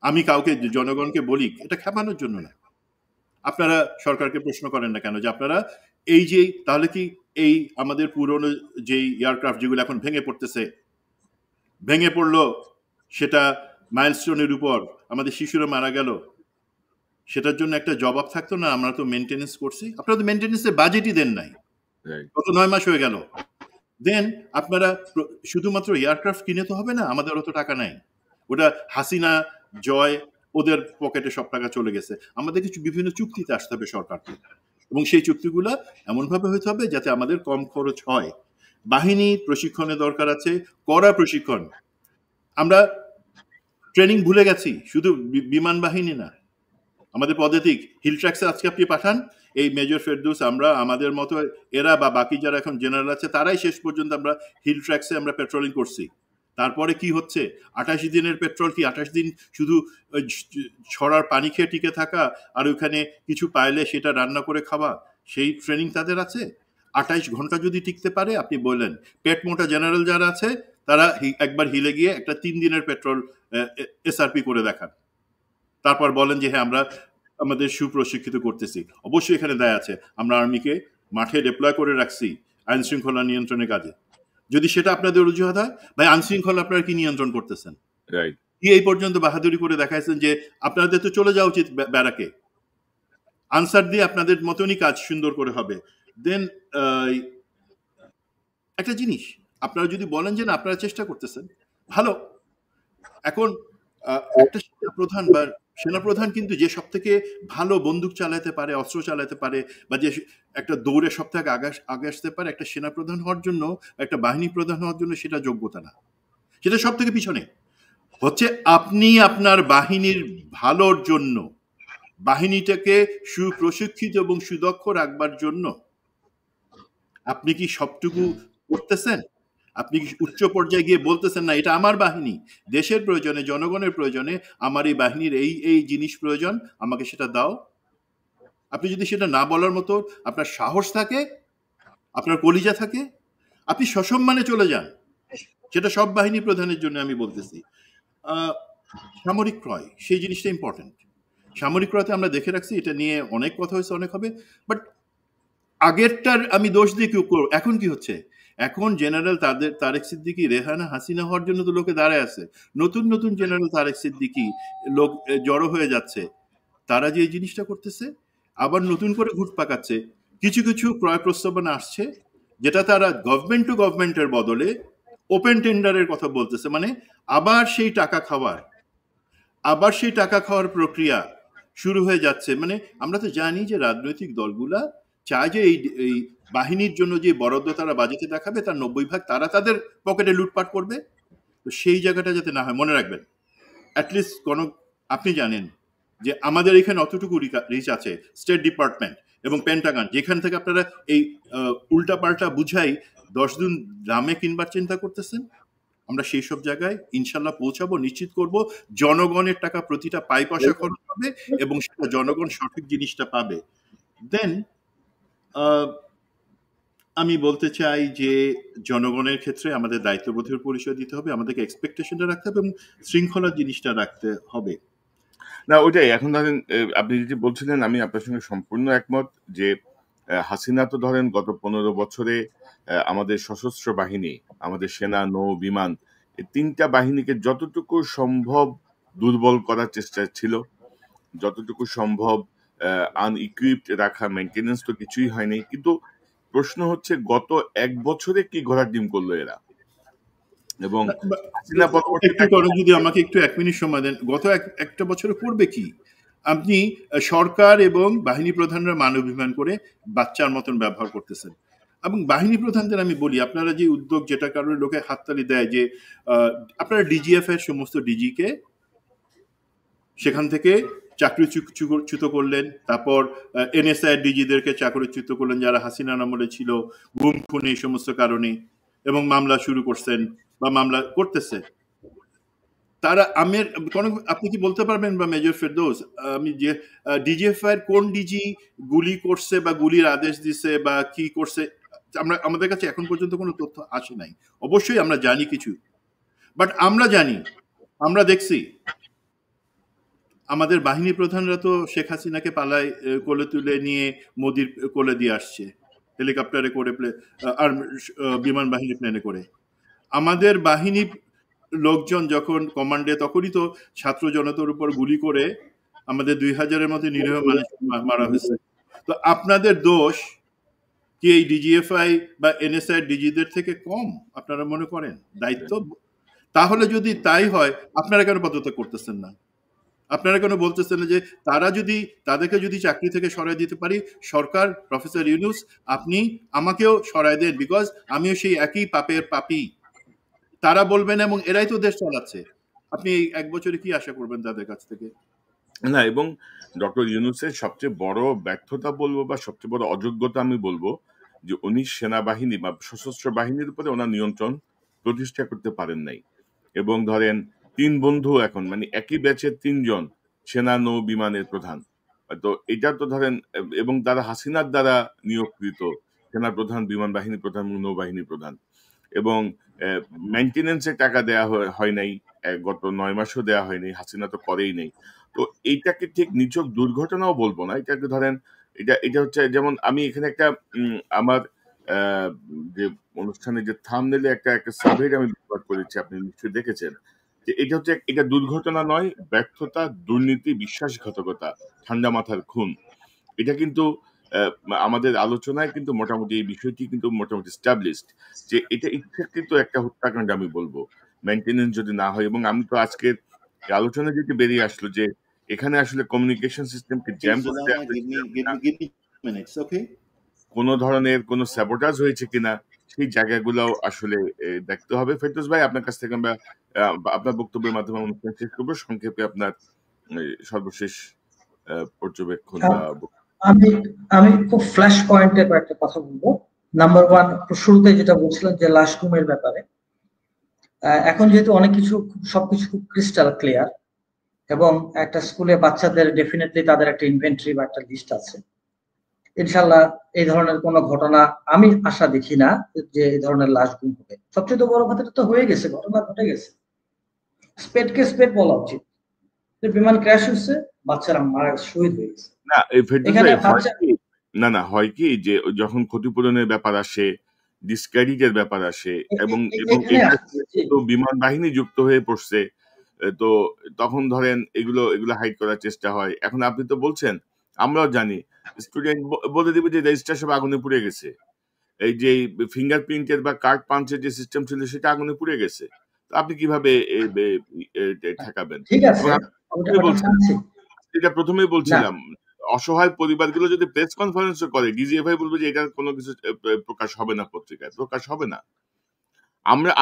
আমি কাউকে, জনগণকে বলি, এটা খেপানোর জন্য না, আপনারা সরকারকে প্রশ্ন করেন না কেন যে আপনারা এই যে তাহলে কি এই আমাদের পুরনো যেই এয়ারক্রাফট যেগুলো এখন ভেঙে পড়লো, সেটা মাইলস্টোনের উপর আমাদের শিশুরা মারা গেল, সেটার জন্য একটা জবাব থাকতো না? আমরা তো মেনটেনেন্স করছি, আপনারা তো মেনটেনেন্সের বাজেটই দেন নাই, গত 9 মাস হয়ে গেল। দেন আপনারা শুধুমাত্র এয়ারক্রাফট কিনে তো হবে না, আমাদের অত টাকা নাই, ওটা হাসিনা জয় ওদের পকেটে সব টাকা চলে গেছে। আমাদের কিছু বিভিন্ন চুক্তিতে আসতে হবে সরকারকে, এবং সেই চুক্তিগুলো এমনভাবে হতে হবে যাতে আমাদের কম খরচ হয়। বাহিনী প্রশিক্ষণের দরকার আছে, কড়া প্রশিক্ষণ। আমরা ট্রেনিং ভুলে গেছি, শুধু বিমান বাহিনী না, আমাদের পদাতিক হিল ট্র্যাক্সে আজকে আপনি পাঠান, এই মেজর ফেরদৌস, আমরা আমাদের মতো এরা বা বাকি যারা এখন জেনারেল আছে তারাই শেষ পর্যন্ত আমরা হিল ট্র্যাক্সে আমরা পেট্রোলিং করছি। তারপরে কি হচ্ছে, 28 দিনের পেট্রোল কি 28 দিন শুধু ছড়ার পানি খেয়ে টিকে থাকা আর ওইখানে কিছু পাইলে সেটা রান্না করে খাওয়া, সেই ট্রেনিং তাদের আছে? 28 ঘন্টা যদি টিকতে পারে, আপনি বললেন পেট মোটা জেনারেল যারা আছে তারা একবার হিলে গিয়ে একটা 3 দিনের পেট্রোল এসআরপি করে দেখান, তারপর বলেন যে হ্যাঁ আমরা আমাদের সুপ্রশিক্ষিত করতেছি। অবশ্যই এখানে দায় আছে, আমরা আর্মিকে মাঠে ডিপ্লয় করে রাখছি আইন শৃঙ্খলা নিয়ন্ত্রণের কাজে। যদি সেটা আপনাদের অজুহাত হয়, ভাই আইন শৃঙ্খলা আপনারা কি নিয়ন্ত্রণ করতেছেন? কি এই পর্যন্ত বাহাদুরি করে দেখাইছেন যে আপনাদের তো চলে যাওয়া উচিত ব্যারাকে, আনসার দিয়ে আপনাদের মতনই কাজ সুন্দর করে হবে। দেন একটা জিনিস, আপনারা যদি বলেন যে না আপনারা চেষ্টা করতেছেন, ভালো। এখন একটা সেনাপ্রধান বা সেনাপ্রধান কিন্তু যে সব থেকে ভালো বন্দুক চালাতে পারে, অস্ত্র চালাতে পারে, বা যে একটা দৌড়ে সব থেকে আগে আসতে পারে, একটা সেনাপ্রধান হওয়ার জন্য, একটা বাহিনী প্রধান হওয়ার জন্য সেটা যোগ্যতা না, সেটা সব থেকে পিছনে। হচ্ছে আপনি আপনার বাহিনীর ভালোর জন্য, বাহিনীটাকে সুপ্রশিক্ষিত এবং সুদক্ষ রাখবার জন্য আপনি কি সবটুকু করতেছেন? আপনি কি উচ্চ পর্যায়ে গিয়ে বলতেছেন না এটা আমার বাহিনী, দেশের প্রয়োজনে, জনগণের প্রয়োজনে আমার এই বাহিনীর এই জিনিস প্রয়োজন, আমাকে সেটা দাও? আপনি যদি সেটা না বলার মতো আপনার সাহস থাকে, আপনার কলিজা থাকে, আপনি সসম্মানে চলে যান। সেটা সব বাহিনী প্রধানের জন্য আমি বলতেছি। সামরিক ক্রয়, সেই জিনিসটা ইম্পর্টেন্ট। সামরিক ক্রয়তে আমরা দেখে রাখছি, এটা নিয়ে অনেক কথা হয়েছে, অনেক হবে, বাট আগেরটার আমি দোষ দিয়ে কেউ করব। এখন কি হচ্ছে, এখন জেনারেল তারেক সিদ্দিকী, রেহানা হাসিনা হওয়ার জন্য তো লোকে দাঁড়ায় আছে, নতুন জেনারেল তারেক সিদ্দিকী লোক জড়ো হয়ে যাচ্ছে, তারা যে এই জিনিসটা করতেছে, আবার নতুন করে ঘুট পাকাচ্ছে। কিছু ক্রয় প্রস্তাবনা আসছে যেটা তারা গভর্নমেন্ট টু গভর্নমেন্টের বদলে ওপেন টেন্ডারের কথা বলতেছে, মানে আবার সেই টাকা খাওয়ার প্রক্রিয়া শুরু হয়ে যাচ্ছে। মানে আমরা তো জানি যে রাজনৈতিক দলগুলা চায় যে এই বাহিনীর জন্য যে বরাদ্দ তারা বাজেটে দেখাবে তার 90 ভাগ তারা তাদের পকেটে লুটপাট করবে। তো সেই জায়গাটা যাতে না হয়, মনে রাখবেন, অ্যাটলিস্ট আপনি জানেন যে আমাদের এখানে অতটুকু রিচ আছে, স্টেট ডিপার্টমেন্ট এবং পেন্টাগন, যেখান থেকে আপনারা এই উল্টাপাল্টা বুঝাই 10 দিন দামে কিনবার চিন্তা করতেছেন, আমরা সেই সব জায়গায় ইনশাল্লাহ পৌঁছাবো, নিশ্চিত করব জনগণের টাকা প্রতিটা পাই পয়সা খরচ হবে এবং সেটা জনগণ সঠিক জিনিসটা পাবে। দেন আমি বলতে চাই যে জনগণের ক্ষেত্রে আমাদের দায়িত্ববোধের পরিচয় দিতে হবে, আমাদেরকে এক্সপেকটেশনটা রাখতে হবে এবং শৃঙ্খলার জিনিসটা রাখতে হবে। না ওইটাই, এখন ধরেন আপনি যেটি বলছিলেন আমি আপনার সঙ্গে সম্পূর্ণ একমত যে হাসিনা তো ধরেন গত 15 বছরে আমাদের সশস্ত্র বাহিনী, আমাদের সেনা, নৌ, বিমান, এই 3টা বাহিনীকে যতটুকু সম্ভব দুর্বল করার চেষ্টা ছিল, যতটুকু সম্ভব আনইকুইপড রাখা, মেনটেনেন্স তো কিছুই হয়নি। কিন্তু প্রশ্ন হচ্ছে গত 1 বছরে কি ঘোড়ার ডিম করলো এরা? এবং যদি আমাকে একটু 1 মিনিট সময় দেন, গত একটা বছরে করবে কি? আপনি সরকার এবং বাহিনী প্রধানরা মানবাভিমান করে বাচ্চার মতন ব্যবহার করতেছেন। এবং বাহিনী প্রধানদের আমি বলি, আপনারা যে উদ্যোগ, যেটা কারণে লোকে হাততালি দেয়, যে আপনারা ডিজিএফ এর সমস্ত ডিজিকে সেখান থেকে চাকরিচ্যুত করলেন, তারপর এনএসআই ডিজিদেরকে চাকরিচ্যুত করলেন যারা হাসিনার আমলে ছিল, গুম খুন এই সমস্ত কারণে, এবং মামলা শুরু করছেন বা মামলা করতেছে তারা। আপনি কি বলতে পারবেন বা মেজর ফেরদৌস, আমি যে ডিজিএফআই এর কোন ডিজি গুলি করছে বা গুলির আদেশ দিছে বা কি করছে, আমাদের কাছে এখন পর্যন্ত কোনো তথ্য আসে নাই। অবশ্যই আমরা জানি কিছু, বাট আমরা জানি, আমরা দেখছি আমাদের বাহিনী প্রধানরা তো শেখ হাসিনাকে পালায় কোলে তুলে নিয়ে মোদির কোলে দিয়ে আসছে, হেলিকপ্টারে করে, আর বিমান বাহিনী প্লেনে করে। আমাদের বাহিনী লোকজন যখন কমান্ডে, তখনই তো ছাত্র জনতার উপর গুলি করে আমাদের 2000-এর মধ্যে নিরীহ মানুষ মারা হয়েছে। তো আপনাদের দোষ কি এই ডিজিএফআই বা এনএসআই ডিজিদের থেকে কম আপনারা মনে করেন? দায়িত্ব তাহলে যদি তাই হয়, আপনারা কেন পদত্যাগ করতেছেন না? আপনারা কেন বলতেছেন না যে তাদেরকে যদি চাকরি থেকে সরাই দিতে পারি, সরকার, প্রফেসর ইউনূস, আপনি আমাকেও সরাই দেন, বিকজ আমিও সেই একই পাপের পাপী। তারা বলবেন, এবং এরাই তো দেশ চালাচ্ছে। আপনি এই 1 বছরে কি আশা করবেন তাদের কাছ থেকে? না, এবং ডক্টর ইউনূসের সবচেয়ে বড় ব্যর্থতা বলবো বা সবচেয়ে বড় অযোগ্যতা আমি বলবো যে উনি সেনাবাহিনী বা সশস্ত্র বাহিনীর উপরে ওনার নিয়ন্ত্রণ প্রতিষ্ঠা করতে পারেন নাই। এবং ধরেন 3 বন্ধু এখন, মানে একই ব্যাচের 3 জন সেনা নৌ বিমানের প্রধান। তো এটা তো ধরেন, এবং তারা হাসিনার দ্বারা নিয়োগকৃত সেনা প্রধান, বিমান বাহিনী প্রধান, নৌবাহিনী প্রধান। এবং মেইনটেনেন্সের টাকা দেয়া হয় নাই, গত 9 মাসও দেয়া হয়নি, হাসিনা তো করেই নেই। তো এইটাকে ঠিক নিছক দুর্ঘটনাও বলবো না, এটাকে ধরেন এটা হচ্ছে, যেমন আমি এখানে একটা আমার যে অনুষ্ঠানে যে থাম্বনেইলে একটা সার্ভে আমি ব্যবহার করেছি, আপনি নিশ্চয়ই দেখেছেন, যে এটা হচ্ছে, এটা দুর্ঘটনা নয়, ব্যর্থতা, দুর্নীতি, বিশ্বাসঘাতকতা, ঠান্ডা মাথার খুন। এটা কিন্তু আমাদের আলোচনায় কিন্তু মোটামুটি এই বিষয়টি কিন্তু মোটামুটি স্টাবলিশড যে এটা ইচ্ছাকৃত একটা হত্যাকাণ্ড আমি বলবো, মেইনটেনেন্স যদি না হয়। এবং আমি তো আজকের আলোচনা যেটি বেরিয়ে আসলো যে এখানে আসলে কমিউনিকেশন সিস্টেমকে জ্যাম করতে কোনো ধরনের কোনো স্যাবোটাজ হয়েছে কিনা সেই জায়গাগুলোও আসলে দেখতে হবে। ফেরদৌস ভাই, আপনার কাছ থেকে আমরা আপনার বক্তব্যের মাধ্যমে অনুষ্ঠান শেষ করবো। সংক্ষেপে আপনার সর্বশেষ পর্যবেক্ষণ বা আমি খুব ফ্ল্যাশ পয়েন্টে কয়েকটা কথা বলবো। নাম্বার 1, শুরুতে যেটা বলছিলেন যে লাশ গুমের ব্যাপারে, এখন যেহেতু অনেক কিছু, সবকিছু খুব ক্রিস্টাল ক্লিয়ার, এবং একটা স্কুলে বাচ্চাদের ডেফিনেটলি তাদের একটা ইনভেন্টরি বা একটা লিস্ট আছে। ইনশাল্লাহ এই ধরনের কোনো ঘটনা আমি আশা দেখি না যে এই ধরনের লাশ গুম হবে। সবচেয়ে বড় কথাটা তো হয়ে গেছে, ঘটনা ঘটে গেছে, স্পেডকে স্পেড বলা উচিত। বিমান ক্র্যাশ হয়েছে, বাচ্চারা মারা শহীদ হয়ে গেছে। না, না হয় কি যে যখন ক্ষতিপূরণের ব্যাপার আসে, ডিসক্রেডিটের ব্যাপার আসে, এবং বিমান বাহিনী যুক্ত হয়ে পড়ছে, তো তখন ধরেন এগুলো হাইড করার চেষ্টা হয়। এখন আপনি তো বলছেন, আমরাও জানি, স্টুডেন্ট বলে দিবে যে রেজিস্টার সব আগুনে পুড়ে গেছে, এই যে ফিঙ্গারপ্রিন্টের বা কার্ড পাঞ্চের যে সিস্টেম ছিল সেটা আগুনে পুড়ে গেছে। তো আপনি কিভাবে ঠেকাবেন? ঠিক আছে, এটা প্রথমেই বলছিলাম, অসহায় পরিবারগুলো যদি প্রেস কনফারেন্সও করে, ডিজিএফআই বলবে যে এটা কোনো কিছু প্রকাশ হবে না, পত্রিকায় প্রকাশ হবে না,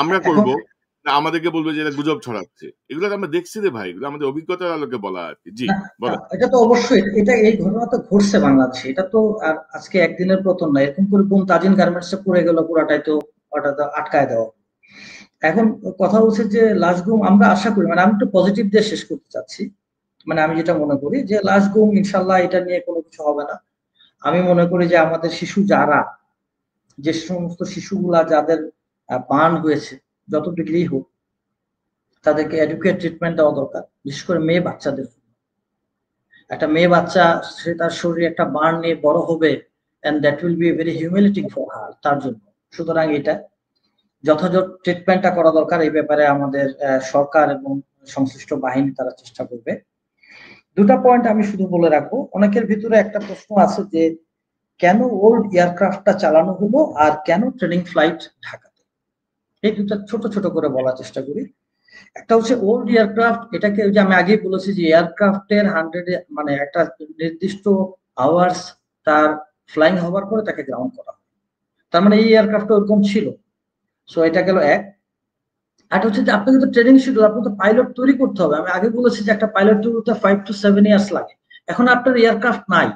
আমরা করব না, আমাদেরকে বলবে যে এটা গুজব ছড়াচ্ছে। এগুলো আমরা দেখছি রে ভাই, এগুলো আমাদের অভিজ্ঞতার আলোকে বলা আর কি। জি বলেন। এটা তো অবশ্যই, এই ঘটনা তো ঘটছে বাংলাদেশে, এটা তো আর আজকে একদিনের পতন না। এরকম করে বোম তাজিন গার্মেন্টসে পড়ে গেল, পুরাটাই তো ওটা তো আটকায় দেওয়া। এখন কথা হচ্ছে যে লাশ গুম আমরা আশা করি, মানে আমি একটু পজিটিভ দিয়ে শেষ করতে চাচ্ছি, মানে আমি যেটা মনে করি যে লাশ গুম ইনশাল্লাহ এটা নিয়ে কোনো কিছু হবে না। আমি মনে করি যে আমাদের শিশু যারা, যে সমস্ত শিশুগুলা যাদের বার্ন হয়েছে, যত ডিগ্রি হোক, তাদেরকে এডুকেট ট্রিটমেন্ট দেওয়া দরকার, বিশেষ করে মেয়ে বাচ্চাদের। একটা মেয়ে বাচ্চা, সে তার শরীরে একটা বার্ন নিয়ে বড় হবে, and that will be very humiliating for her, তার জন্য। সুতরাং এটা যথাযথ ট্রিটমেন্টটা করা দরকার। এই ব্যাপারে আমাদের সরকার এবং সংশ্লিষ্ট বাহিনী তারা চেষ্টা করবে। 2টা পয়েন্ট আমি শুধু বলে রাখবো। অনেকের ভিতরে একটা প্রশ্ন আছে যে কেন ওল্ড এয়ারক্রাফটটা চালানো হলো আর কেন ট্রেনিং ফ্লাইট ঢাকাতে। এই 2টা ছোট ছোট করে বলার চেষ্টা করি। একটা হচ্ছে ওল্ড এয়ারক্রাফট, এটাকে যে আমি আগেই বলেছি যে এয়ারক্রাফটের 100 মানে একটা নির্দিষ্ট আওয়ার্স তার ফ্লাইং হওয়ার পরে তাকে গ্রাউন্ড করা হয়। তার মানে এই এয়ারক্রাফট ওরকম ছিল। সো এটা গেল এক। একটা হচ্ছে যে আপনাকে তো ট্রেনিং শিডিউল, আপনাকে তো পাইলট তৈরি করতে হবে। আমি আগে বলেছি যে একটা পাইলট তৈরি করতে 5 to 7 ইয়ার্স লাগে। এখন আপনার এয়ারক্রাফট নাই,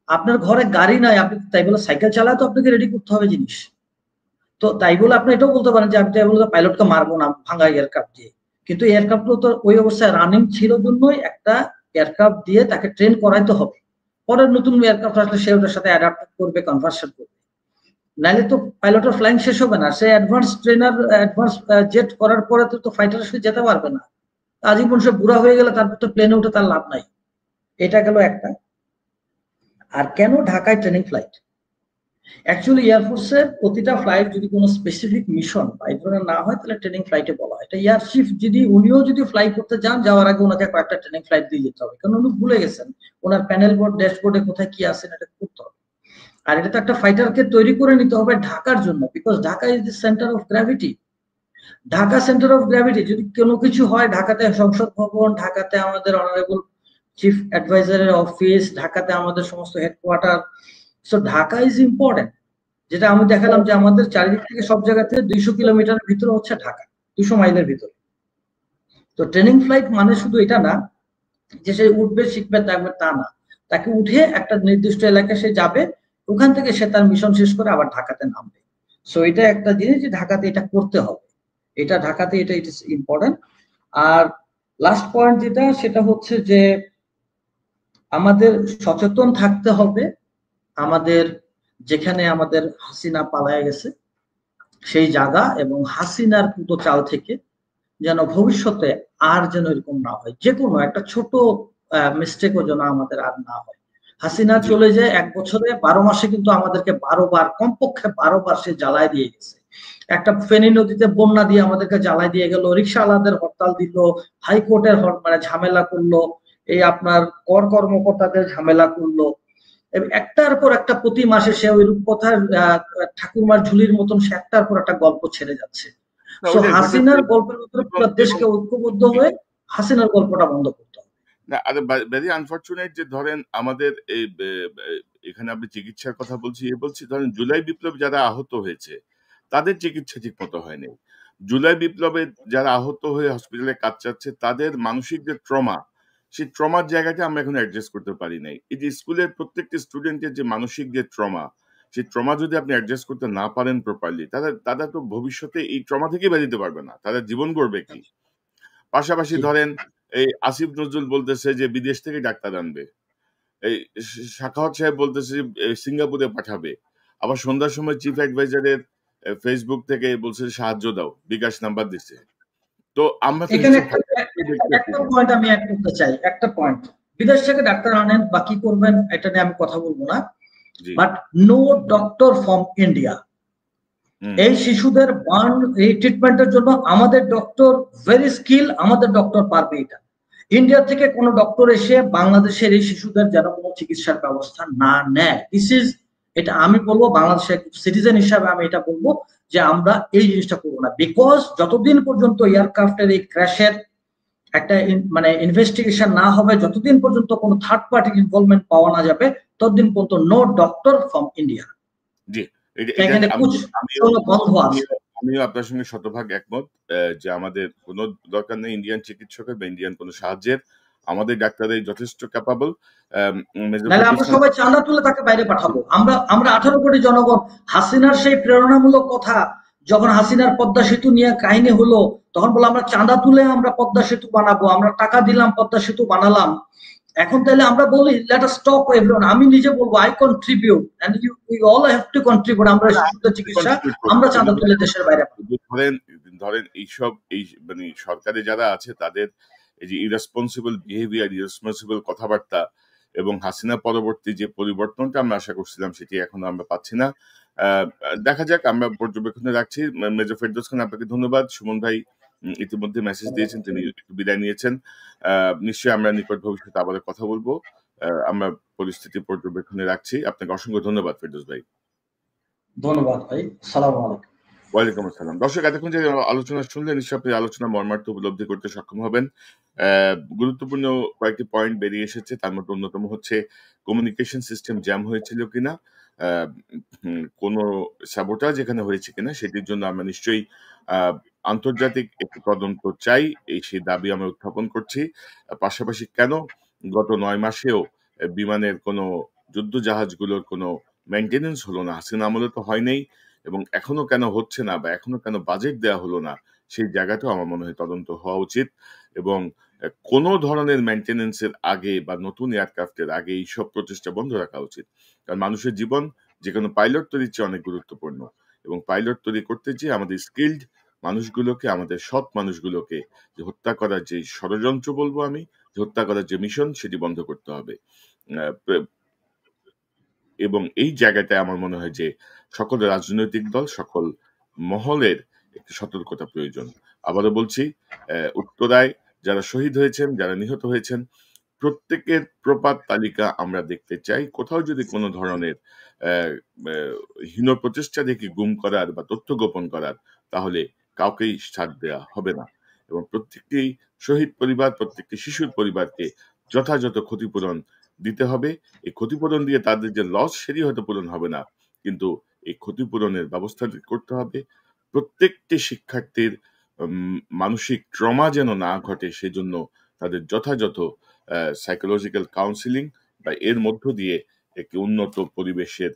আপনার ঘরে গাড়ি নাই, আপনি তাই বলে সাইকেল চালায় তো আপনাকে রেডি করতে হবে জিনিস। তো তাই বলে আপনি এটাও বলতে পারেন যে আমি তাই বলে পাইলটকে মারবো না ভাঙা এয়ারক্রাফট দিয়ে, কিন্তু এয়ারক্রাফট তো ওই অবস্থায় রানিং ছিল জন্যই একটা এয়ারক্রাফট দিয়ে তাকে ট্রেন করাইতে হবে। পরে নতুন এয়ারক্রাফট আসলে সে ওটার সাথে অ্যাডাপ্ট করবে, কনভার্সন করবে। নাইলে তো পাইলটের ফ্লাইং শেষ হবে না, সে অ্যাডভান্স ট্রেনার অ্যাডভান্স জেট করার পরে তো ফাইটারের সাথে যেতে পারবে না। আজীবন সে বুড়া হয়ে গেলে তারপর তো প্লেনে উঠে তার লাভ নাই। এটা গেল একটা। আর কেন ঢাকায় ট্রেনিং ফ্লাইট? অ্যাকচুয়ালি এয়ারফোর্সের প্রতিটা ফ্লাইট যদি কোনো স্পেসিফিক মিশন বা এই ধরনের না হয় তাহলে ট্রেনিং ফ্লাইটে বলা হয়। এটা এয়ার চিফ যদি উনিও যদি ফ্লাই করতে যান, যাওয়ার আগে ওনাকে কয়েকটা ট্রেনিং ফ্লাইট দিয়ে যেতে হবে, কারণ উনি ভুলে গেছেন ওনার প্যানেল বোর্ড ড্যাশবোর্ডে কোথায় কি আছে এটা করতে হবে। আর এটা তো একটা ফাইটারকে তৈরি করে নিতে হবে ঢাকার জন্য, because Dhaka is the centre of gravity. Dhaka centre of gravity, যদি কোনো কিছু হয় ঢাকাতে সংসদ ভবন, ঢাকাতে আমাদের অনারেবল চিফ অ্যাডভাইজারের অফিস, ঢাকাতে আমাদের সমস্ত headquarter. So Dhaka is important. যেটা আমি দেখালাম যে আমাদের চারিদিক থেকে সব জায়গাতে 200 কিলোমিটার ভিতরে হচ্ছে ঢাকা, 200 মাইলের ভিতরে। তো ট্রেনিং ফ্লাইট মানে শুধু এটা না যে সে উঠবে শিখবে থাকবে তা না, তাকে উঠে একটা নির্দিষ্ট এলাকায় সে যাবে, ওখান থেকে সে তার মিশন শেষ করে আবার ঢাকাতে নামবে। সো এটা একটা জিনিস যে ঢাকাতে এটা করতে হবে, এটা ঢাকাতে এটা ইট ইজ ইম্পর্টেন্ট। আর লাস্ট পয়েন্ট যেটা সেটা হচ্ছে যে আমাদের সচেতন থাকতে হবে। আমাদের যেখানে আমাদের হাসিনা পালায় গেছে সেই জায়গা এবং হাসিনার পুতো চাল থেকে যেন ভবিষ্যতে আর যেন এরকম না হয়, যে কোনো একটা ছোট মিস্টেকও যেন আমাদের আর না হয়। হাসিনা চলে যায় 1 বছরে 12 মাসে কিন্তু আমাদেরকে 12 বার, কমপক্ষে 12 বার সে জ্বালায় দিয়ে গেছে। একটা ফেনী নদীতে বন্যা দিয়ে আমাদেরকে জ্বালায় দিয়ে গেল, রিক্সাওয়ালাদের হরতাল দিল, হাইকোর্টের মানে ঝামেলা করলো, এই আপনার কর কর্মকর্তাদের ঝামেলা করলো। একটার পর একটা প্রতি মাসে সে ওই রূপকথার ঠাকুরমার ঝুলির মতন সে একটার পর একটা গল্প ছেড়ে যাচ্ছে। সো হাসিনার গল্পের ভিতরে পুরো দেশকে ঐক্যবদ্ধ হয়ে হাসিনার গল্পটা বন্ধ করতে হবে। না, আরে ভেরি আনফরচুনেট যে ধরেন আমাদের এই এখানে আপনি চিকিৎসার কথা বলছি, ধরেন জুলাই বিপ্লবে যারা আহত হয়েছে তাদের চিকিৎসা ঠিক মতো হয়নি। জুলাই বিপ্লবে যারা আহত হয়ে হসপিটালে কাজ চাচ্ছে তাদের মানসিক যে ট্রমা, সেই ট্রমার জায়গাটা আমরা এখন অ্যাডজাস্ট করতে পারি নাই। এই যে স্কুলের প্রত্যেকটি স্টুডেন্টের যে মানসিক যে ট্রমা, সেই ট্রমা যদি আপনি অ্যাডজাস্ট করতে না পারেন প্রপারলি, তারা তো ভবিষ্যতে এই ট্রমা থেকে বেরোতে পারবে না, তারা জীবন গড়বে কি? পাশাপাশি ধরেন এই আসিফ নজরুল বলতেছে যে বিদেশ থেকে ডাক্তার আনবে, এই সাখাওয়াত সাহেব বলতেছে যে সিঙ্গাপুরে পাঠাবে, আবার সন্ধ্যার সময় চিফ অ্যাডভাইজারের ফেসবুক থেকে বলছে সাহায্য দাও, বিকাশ নাম্বার দিচ্ছে। তো আমরা তো এখানে একটা পয়েন্ট আমি অ্যাড করতে চাই, একটা পয়েন্ট, বিদেশ থেকে ডাক্তার আনেন বা কি করবেন এটা নিয়ে আমি কথা বলবো না, but no doctor from India. এই শিশুদের বার্ন এই ট্রিটমেন্টের জন্য আমাদের ডক্টর ভেরি স্কিল, আমাদের ডক্টর পারবে এটা। ইন্ডিয়া থেকে কোনো ডক্টর এসে বাংলাদেশের এই শিশুদের যেন কোনো চিকিৎসার ব্যবস্থা না নেয়। দিস ইজ, এটা আমি বলবো বাংলাদেশের সিটিজেন হিসাবে আমি এটা বলবো যে আমরা এই জিনিসটা করবো না, বিকজ যতদিন পর্যন্ত এয়ারক্রাফটের এই ক্র্যাশের একটা মানে ইনভেস্টিগেশন না হবে, যতদিন পর্যন্ত কোনো থার্ড পার্টি ইনভলভমেন্ট পাওয়া না যাবে, ততদিন পর্যন্ত নো ডক্টর ফ্রম ইন্ডিয়া। জি, আমিও আপনার সঙ্গে শতভাগ একমত যে আমাদের কোনো দরকার নেই ইন্ডিয়ান চিকিৎসকের বা ইন্ডিয়ান কোনো সাহায্যের। আমাদের ডাক্তারদের যথেষ্ট ক্যাপাবল। আমরা সবাই চাঁদা তুলে তাকে বাইরে পাঠাবো। আমরা 18 কোটি জনগণ, হাসিনার সেই প্রেরণামূলক কথা যখন হাসিনার পদ্মা সেতু নিয়ে কাহিনী হলো তখন বলে আমরা চাঁদা তুলে আমরা পদ্মা সেতু বানাবো, আমরা টাকা দিলাম পদ্মা সেতু বানালাম। এখন তাহলে আমরা বলি লেট আস টক এভরিওয়ান, আমি নিজে বলবো I contribute and we all have to contribute. আমরা শিশুদের চিকিৎসা আমরা চাঁদা তুলে দেশের বাইরে ধরেন এইসব এই মানে সরকারে যারা আছে তাদের এই যে ইরেসপন্সিবল বিহেভিয়ার, ইরেসপন্সিবল কথাবার্তা এবং হাসিনা পরবর্তী যে পরিবর্তনটা আমরা আশা করছিলাম সেটি এখনো আমরা পাচ্ছি না। দেখা যাক, আমরা পর্যবেক্ষণে রাখছি। মেজর ফেরদৌস খান, আপনাকে ধন্যবাদ। সুমন ভাই ইতিমধ্যে মেসেজ দিয়েছেন, তিনি বিদায় নিয়েছেন। নিশ্চয়ই আমরা নিকট ভবিষ্যতে আবার কথা বলবো। আমরা পরিস্থিতি পর্যবেক্ষণে রাখছি। আপনাকে অসংখ্য ধন্যবাদ ফেরদৌস ভাই। ধন্যবাদ ভাই, আসসালামু আলাইকুম। ওয়ালাইকুম আসসালাম। দর্শক, এতক্ষণ যে আলোচনা শুনলেন নিশ্চয়ই আপনি আলোচনা মর্মার্থ উপলব্ধি করতে সক্ষম হবেন। গুরুত্বপূর্ণ কয়েকটি পয়েন্ট বেরিয়ে এসেছে, তার মধ্যে অন্যতম হচ্ছে কমিউনিকেশন সিস্টেম জ্যাম হয়েছিল কিনা, কোনো স্যাবোটাজ এখানে হয়েছে কিনা সেটির জন্য আমরা নিশ্চয়ই আন্তর্জাতিক একটি তদন্ত চাই, সেই দাবি আমরা উত্থাপন করছি। পাশাপাশি কেন গত ৯ মাসেও বিমানের কোনো যুদ্ধজাহাজগুলোর কোনো মেইনটেন্যান্স হলো না? হাসিনা আমলে তো হয় নাই, এবং এখনো কেন হচ্ছে না বা এখনো কেন বাজেট দেয়া হলো না? সেই জায়গাটাও আমার মনে হয় তদন্ত হওয়া উচিত, এবং কোনো ধরনের মেইনটেন্যান্স এর আগে বা নতুন এয়ারক্রাফট এর আগে এইসব প্রচেষ্টা বন্ধ রাখা উচিত। কারণ মানুষের জীবন যেকোনো পাইলট তৈরির চেয়ে অনেক গুরুত্বপূর্ণ, এবং পাইলট তৈরি করতে যেয়ে আমাদের স্কিলড মানুষগুলোকে, আমাদের সৎ মানুষগুলোকে যে হত্যা করার যে ষড়যন্ত্র বলবো আমি, যে হত্যা করার যে মিশন, সেটি বন্ধ করতে হবে। এবং এই জায়গাটায় আমার মনে হয় যে সকল রাজনৈতিক দল, সকল মহলের একটি সতর্কতা প্রয়োজন। আবারও বলছি, উত্তরায় যারা শহীদ হয়েছেন, যারা নিহত হয়েছেন, প্রত্যেকের প্রপার তালিকা আমরা দেখতে চাই। কোথাও যদি কোনো ধরনের হীন প্রচেষ্টা দেখি গুম করার বা তথ্য গোপন করার, তাহলে কাউকেই ছাড় দেয়া হবে না, এবং প্রত্যেকটি শহীদ পরিবার, প্রত্যেকটি শিশুর পরিবারকে যথাযথ ক্ষতিপূরণ দিতে হবে। এই ক্ষতিপূরণ দিয়ে তাদের যে লস, সেটি হয়তো পূরণ হবে না, কিন্তু এই ক্ষতিপূরণের ব্যবস্থা করতে হবে। প্রত্যেকটি শিক্ষার্থীর মানসিক ট্রমা যেন না ঘটে, সেজন্য তাদের যথাযথ সাইকোলজিক্যাল কাউন্সেলিং বা এর মধ্য দিয়ে একটি উন্নত পরিবেশের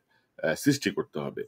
সৃষ্টি করতে হবে।